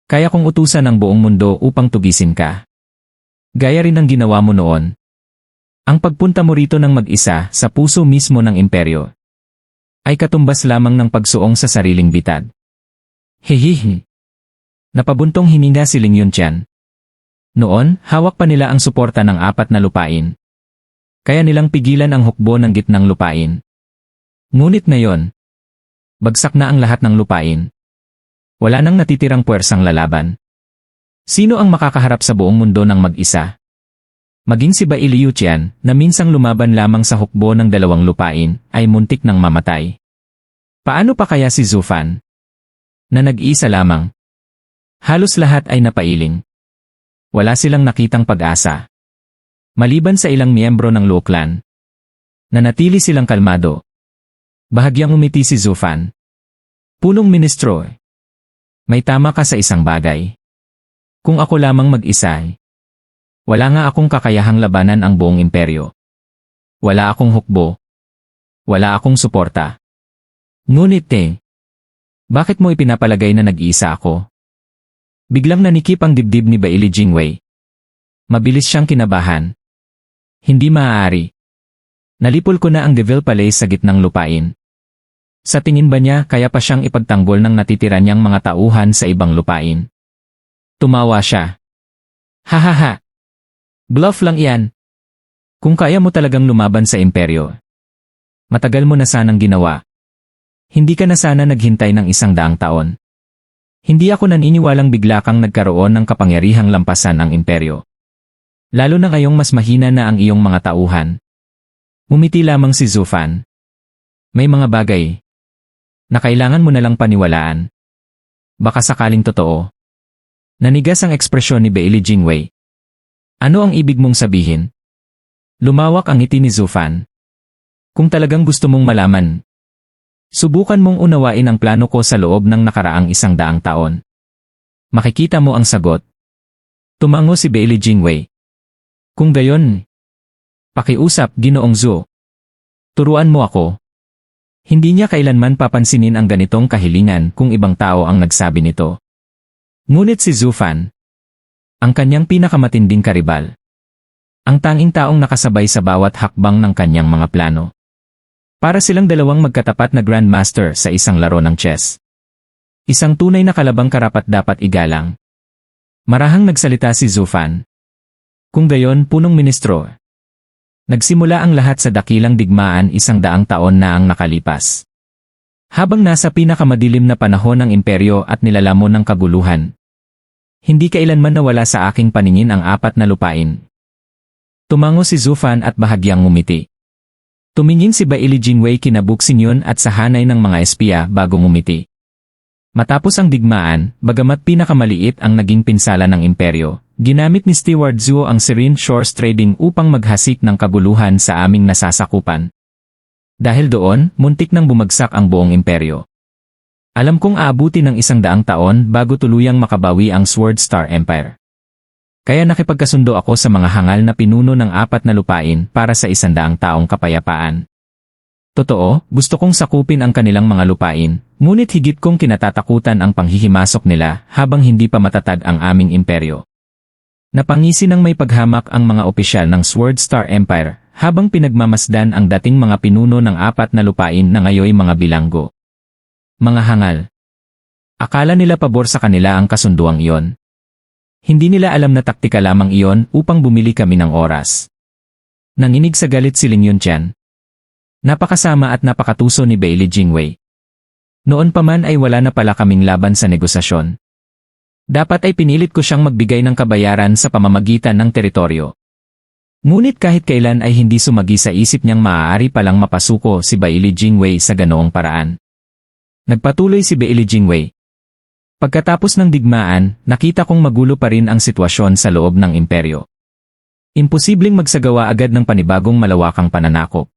kaya kong utusan ang buong mundo upang tugisin ka. Gaya rin ang ginawa mo noon. Ang pagpunta mo rito ng mag-isa sa puso mismo ng imperyo ay katumbas lamang ng pagsuong sa sariling bitad. Hehehe. Napabuntong hininga si Ling Yuntian. Noon, hawak pa nila ang suporta ng 4 na lupain. Kaya nilang pigilan ang hukbo ng gitnang lupain. Ngunit ngayon, bagsak na ang lahat ng lupain. Wala nang natitirang puwersang lalaban. Sino ang makakaharap sa buong mundo ng mag-isa? Maging si Baili Yutian, na minsang lumaban lamang sa hukbo ng 2 lupain, ay muntik ng mamatay. Paano pa kaya si Zufan? Na nag-iisa lamang. Halos lahat ay napailing. Wala silang nakitang pag-asa. Maliban sa ilang miyembro ng Luo Clan. Nanatili silang kalmado. Bahagyang umiti si Zufan. Punong ministro. May tama ka sa isang bagay. Kung ako lamang mag-isa, wala nga akong kakayahang labanan ang buong imperyo. Wala akong hukbo. Wala akong suporta. Ngunit bakit mo ipinapalagay na nag-iisa ako? Biglang nanikip ang dibdib ni Baili Jingwei. Mabilis siyang kinabahan. Hindi maaari. Nalipol ko na ang Devil Palace sa gitnang lupain. Sa tingin ba niya kaya pa siyang ipagtanggol ng natitira niyang mga tauhan sa ibang lupain? Tumawa siya. Hahaha. Bluff lang iyan. Kung kaya mo talagang lumaban sa imperyo, matagal mo na sanang ginawa. Hindi ka na sana naghintay ng 100 taon. Hindi ako naniniwalang bigla kang nagkaroon ng kapangyarihang lampasan ang imperyo. Lalo na ngayong mas mahina na ang iyong mga tauhan. Umiti lamang si Zufan. May mga bagay na kailangan mo na lang paniwalaan. Baka sakaling totoo. Nanigas ang ekspresyon ni Baili Jingwei. Ano ang ibig mong sabihin? Lumawak ang ngiti ni Zufan. Kung talagang gusto mong malaman, subukan mong unawain ang plano ko sa loob ng nakaraang 100 taon. Makikita mo ang sagot. Tumango si Baili Jingwei. Kung gayon, pakiusap, Ginoong Zhou. Turuan mo ako. Hindi niya kailanman papansinin ang ganitong kahilingan kung ibang tao ang nagsabi nito. Ngunit si Zufan, ang kanyang pinakamatinding karibal. Ang tanging taong nakasabay sa bawat hakbang ng kanyang mga plano. Para silang dalawang magkatapat na grandmaster sa isang laro ng chess. Isang tunay na kalabang karapat-dapat igalang. Marahang nagsalita si Zufan. Kung gayon, punong ministro. Nagsimula ang lahat sa dakilang digmaan 100 taon na ang nakalipas. Habang nasa pinakamadilim na panahon ng imperyo at nilalamon ng kaguluhan, hindi kailanman nawala sa aking paningin ang 4 na lupain. Tumango si Zufan at bahagyang ngumiti. Tumingin si Bailey Jinwei kina Buxinyon at sa hanay ng mga espiya bago ngumiti. Matapos ang digmaan, bagamat pinakamaliit ang naging pinsala ng imperyo, ginamit ni Steward Zhuo ang Serene Shores Trading upang maghasik ng kaguluhan sa aming nasasakupan. Dahil doon, muntik nang bumagsak ang buong imperyo. Alam kong aabuti ng 100 taon bago tuluyang makabawi ang Sword Star Empire. Kaya nakipagkasundo ako sa mga hangal na pinuno ng 4 na lupain para sa 100 taong kapayapaan. Totoo, gusto kong sakupin ang kanilang mga lupain, ngunit higit kong kinatatakutan ang panghihimasok nila habang hindi pa matatag ang aming imperyo. Napangisi ng may paghamak ang mga opisyal ng Sword Star Empire habang pinagmamasdan ang dating mga pinuno ng 4 na lupain na ngayoy mga bilanggo. Mga hangal. Akala nila pabor sa kanila ang kasunduang iyon. Hindi nila alam na taktika lamang iyon upang bumili kami ng oras. Nanginig sa galit si Ling Yuntian. Napakasama at napakatuso ni Bailey Jinwei. Noon pa man ay wala na pala kaming laban sa negosasyon. Dapat ay pinilit ko siyang magbigay ng kabayaran sa pamamagitan ng teritoryo. Ngunit kahit kailan ay hindi sumagi sa isip niyang maaari palang mapasuko si Bailey Jinwei sa ganoong paraan. Nagpatuloy si Bailey Jinwei. Pagkatapos ng digmaan, nakita kong magulo pa rin ang sitwasyon sa loob ng imperyo. Imposibleng magsagawa agad ng panibagong malawakang pananakop.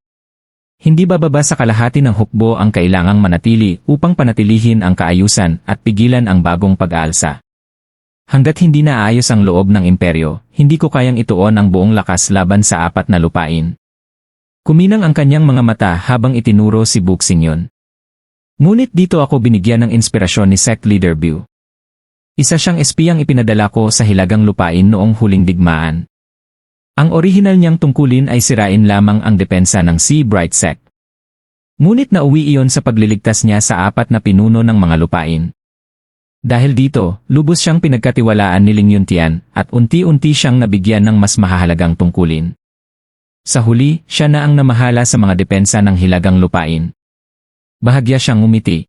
Hindi bababa sa kalahati ng hukbo ang kailangang manatili upang panatilihin ang kaayusan at pigilan ang bagong pag-aalsa. Hanggat hindi naayos ang loob ng imperyo, hindi ko kayang ituon ang buong lakas laban sa 4 na lupain. Kuminang ang kanyang mga mata habang itinuro si Buxinyon. Ngunit dito ako binigyan ng inspirasyon ni Sect Leader Biu. Isa siyang espiyang ipinadala ko sa hilagang lupain noong huling digmaan. Ang orihinal niyang tungkulin ay sirain lamang ang depensa ng Sea Bright Sect. Ngunit nauwi iyon sa pagliligtas niya sa 4 na pinuno ng mga lupain. Dahil dito, lubos siyang pinagkatiwalaan ni Ling Yuntian at unti-unti siyang nabigyan ng mas mahahalagang tungkulin. Sa huli, siya na ang namahala sa mga depensa ng hilagang lupain. Bahagya siyang ngumiti.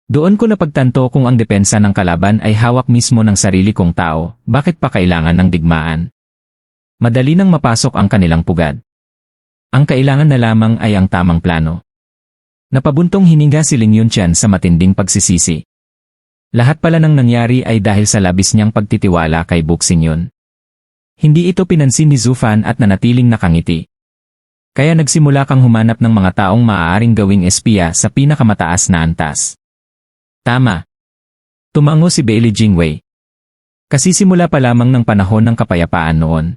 Doon ko napagtanto kung ang depensa ng kalaban ay hawak mismo ng sarili kong tao, bakit pa kailangan ng digmaan? Madali nang mapasok ang kanilang pugad. Ang kailangan na lamang ay ang tamang plano. Napabuntong hininga si Ling Yuntian sa matinding pagsisisi. Lahat pala ng nangyari ay dahil sa labis niyang pagtitiwala kay Buxinyon. Hindi ito pinansin ni Zufan at nanatiling nakangiti. Kaya nagsimula kang humanap ng mga taong maaaring gawing espiya sa pinakamataas na antas. Tama. Tumango si Bailey Jinwei. Kasisimula pa lamang ng panahon ng kapayapaan noon.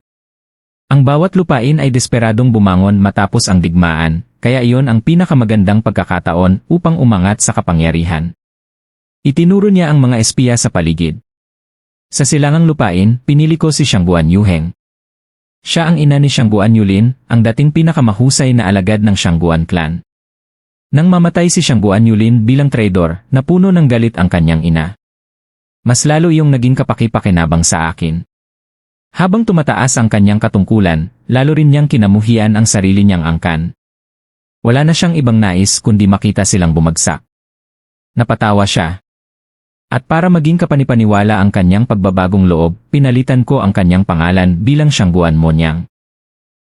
Ang bawat lupain ay desperadong bumangon matapos ang digmaan, kaya iyon ang pinakamagandang pagkakataon upang umangat sa kapangyarihan. Itinuro niya ang mga espiya sa paligid. Sa silangang lupain, pinili ko si Shangguan Yuheng. Siya ang ina ni Shangguan Yulin, ang dating pinakamahusay na alagad ng Shangguan clan. Nang mamatay si Shangguan Yulin bilang traidor, napuno ng galit ang kanyang ina. Mas lalo iyong naging kapaki-pakinabang sa akin. Habang tumataas ang kanyang katungkulan, lalo rin niyang kinamuhian ang sarili niyang angkan. Wala na siyang ibang nais kundi makita silang bumagsak. Napatawa siya. At para maging kapanipaniwala ang kanyang pagbabagong loob, pinalitan ko ang kanyang pangalan bilang Shangguan Monyang.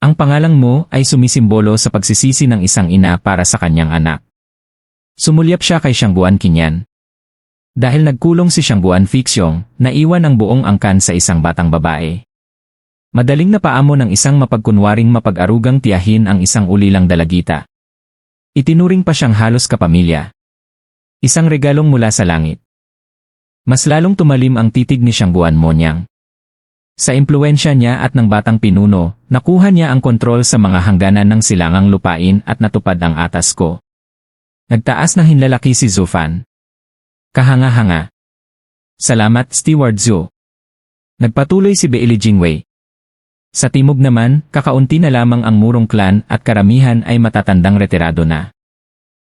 Ang pangalang mo ay sumisimbolo sa pagsisisi ng isang ina para sa kanyang anak. Sumulyap siya kay Shangguan Kinyan. Dahil nagkulong si Shangguan Fixyong, naiwan ang buong angkan sa isang batang babae. Madaling napaamo ng isang mapagkunwaring mapag-arugang tiyahin ang isang ulilang dalagita. Itinuring pa siyang halos kapamilya. Isang regalong mula sa langit. Mas lalong tumalim ang titig ni Shangguan Monyang. Sa impluensya niya at ng batang pinuno, nakuha niya ang kontrol sa mga hangganan ng silangang lupain at natupad ang atas ko. Nagtaas ng hinlalaki si Zufan. Kahanga-hanga. Salamat, Steward Zhuo. Nagpatuloy si Bailey Jinwei. Sa timog naman, kakaunti na lamang ang Murong clan at karamihan ay matatandang retirado na.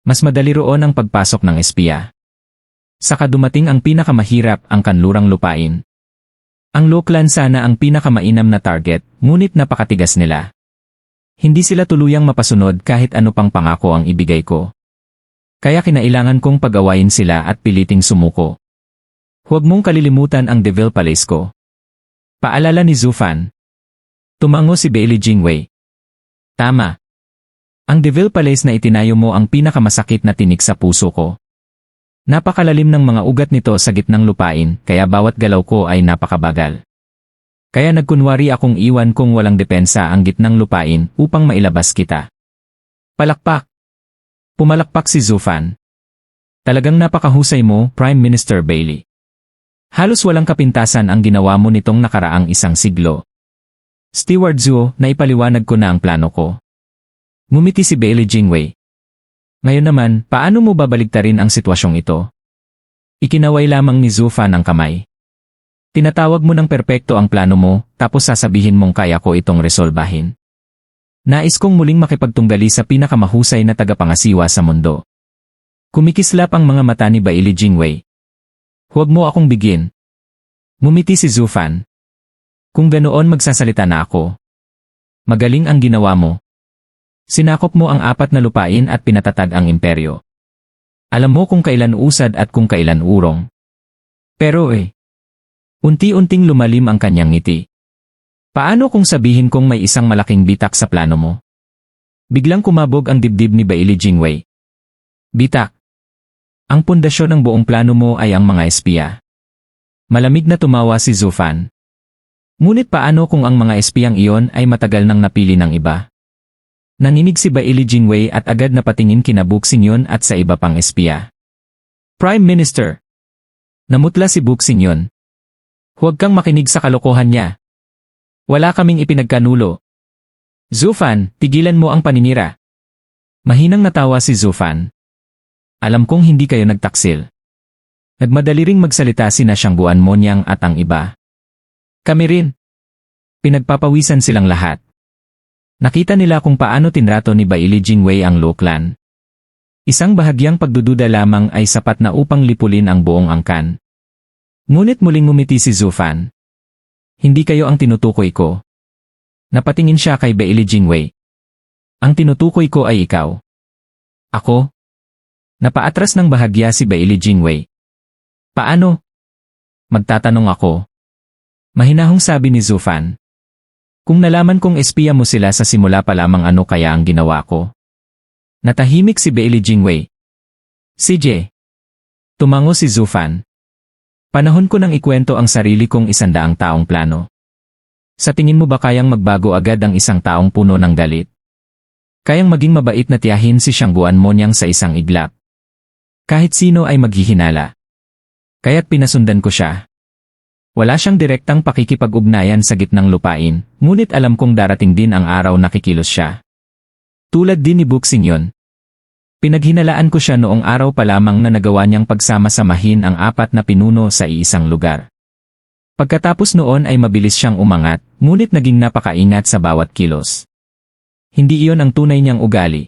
Mas madali roon ang pagpasok ng espiya. Saka dumating ang pinakamahirap, ang kanlurang lupain. Ang Lokeland sana ang pinakamainam na target, ngunit napakatigas nila. Hindi sila tuluyang mapasunod kahit ano pang pangako ang ibigay ko. Kaya kinailangan kong pag-awayin sila at piliting sumuko. Huwag mong kalilimutan ang Devil Palace ko. Paalala ni Zufan. Tumango si Bailey Jingwei. Tama. Ang Devil Palace na itinayo mo ang pinakamasakit na tinik sa puso ko. Napakalalim ng mga ugat nito sa gitnang lupain, kaya bawat galaw ko ay napakabagal. Kaya nagkunwari akong iwan kung walang depensa ang gitnang lupain upang mailabas kita. Palakpak! Pumalakpak si Zufan. Talagang napakahusay mo, Prime Minister Bailey. Halos walang kapintasan ang ginawa mo nitong nakaraang isang siglo. Steward Zhuo, naipaliwanag ko na ang plano ko. Ngumiti si Bailey Jingwei. Ngayon naman, paano mo babaligtarin ang sitwasyong ito? Ikinaway lamang ni Zufan ang kamay. Tinatawag mo ng perpekto ang plano mo, tapos sasabihin mong kaya ko itong resolbahin. Nais kong muling makipagtunggali sa pinakamahusay na tagapangasiwa sa mundo. Kumikislap ang mga mata ni Bailey Jingwei. Huwag mo akong bigin. Ngumiti si Zufan. Kung ganoon magsasalita na ako. Magaling ang ginawa mo. Sinakop mo ang 4 na lupain at pinatatag ang imperyo. Alam mo kung kailan usad at kung kailan urong. Pero unti-unting lumalim ang kanyang ngiti. Paano kung sabihin kong may isang malaking bitak sa plano mo? Biglang kumabog ang dibdib ni Bailey Jingwei. Bitak. Ang pundasyon ng buong plano mo ay ang mga espiya. Malamig na tumawa si Zufan. Ngunit paano kung ang mga espiyang iyon ay matagal nang napili ng iba? Nanginig si Bailey Jingwei at agad na patingin kina Buksinyon at sa iba pang espiya. Prime Minister! Namutla si Buksinyon. Huwag kang makinig sa kalokohan niya. Wala kaming ipinagkanulo. Zufan, tigilan mo ang paninira. Mahinang natawa si Zufan. Alam kong hindi kayo nagtaksil. Nagmadali ring magsalita sina Shangguan Monyang at ang iba. Kami rin. Pinagpapawisan silang lahat. Nakita nila kung paano tinrato ni Bailey Jingwei ang Lokeland. Isang bahagyang pagdududa lamang ay sapat na upang lipulin ang buong angkan. Ngunit muling ngumiti si Zufan. Hindi kayo ang tinutukoy ko. Napatingin siya kay Bailey Jingwei. Ang tinutukoy ko ay ikaw. Ako? Napaatras ng bahagya si Bailey Jingwei. Paano? Magtatanong ako. Mahinahong sabi ni Zufan. Kung nalaman kong espiya mo sila sa simula pa lamang ano kaya ang ginawa ko? Natahimik si Bailey Jingwei. CJ. Tumango si Zufan. Panahon ko nang ikwento ang sarili kong 100 taong plano. Sa tingin mo ba kayang magbago agad ang isang taong puno ng galit? Kayang maging mabait na tiyahin si Shangguan Monyang sa isang iglap. Kahit sino ay maghihinala. Kaya't pinasundan ko siya. Wala siyang direktang pakikipag-ugnayan sa gitnang lupain, ngunit alam kong darating din ang araw na kikilos siya. Tulad din ni Buksinyon. Pinaghinalaan ko siya noong araw pa lamang na nagawa niyang pagsama-samahin ang 4 na pinuno sa iisang lugar. Pagkatapos noon ay mabilis siyang umangat, ngunit naging napakaingat sa bawat kilos. Hindi iyon ang tunay niyang ugali.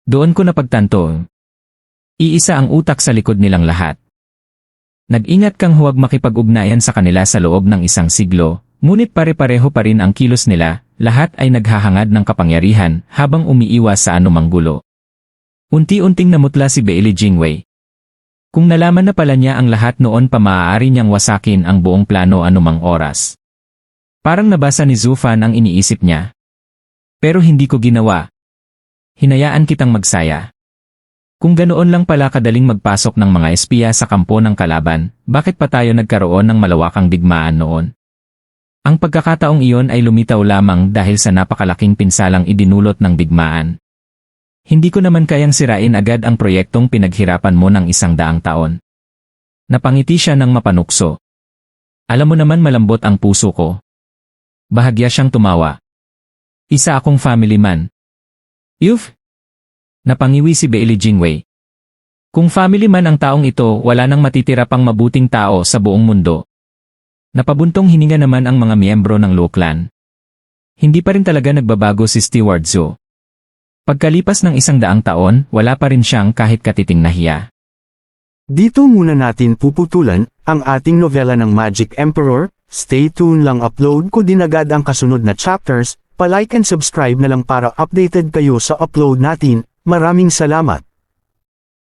Doon ko napagtanto. Iisa ang utak sa likod nilang lahat. Nag-ingat kang huwag makipag-ugnayan sa kanila sa loob ng 1 siglo, ngunit pare-pareho pa rin ang kilos nila, lahat ay naghahangad ng kapangyarihan habang umiiwas sa anumang gulo. Unti-unting namutla si Bailey Jingwei. Kung nalaman na pala niya ang lahat noon pa maaari niyang wasakin ang buong plano anumang oras. Parang nabasa ni Zufan ang iniisip niya. Pero hindi ko ginawa. Hinayaan kitang magsaya. Kung ganoon lang pala kadaling magpasok ng mga espiya sa kampo ng kalaban, bakit pa tayo nagkaroon ng malawakang digmaan noon? Ang pagkakataong iyon ay lumitaw lamang dahil sa napakalaking pinsalang idinulot ng digmaan. Hindi ko naman kayang sirain agad ang proyektong pinaghirapan mo ng 100 taon. Napangiti siya ng mapanukso. Alam mo naman malambot ang puso ko. Bahagya siyang tumawa. Isa akong family man. You've? Napangiwi si Bailey Jingwei. Kung family man ang taong ito, wala nang matitira pang mabuting tao sa buong mundo. Napabuntong hininga naman ang mga miyembro ng Lokeland. Hindi pa rin talaga nagbabago si Steward Zhuo. Pagkalipas ng 100 taon, wala pa rin siyang kahit katiting nahiya. Dito muna natin puputulan ang ating nobela ng Magic Emperor. Stay tuned lang, upload ko din agad ang kasunod na chapters. Pa-like and subscribe na lang para updated kayo sa upload natin. Maraming salamat.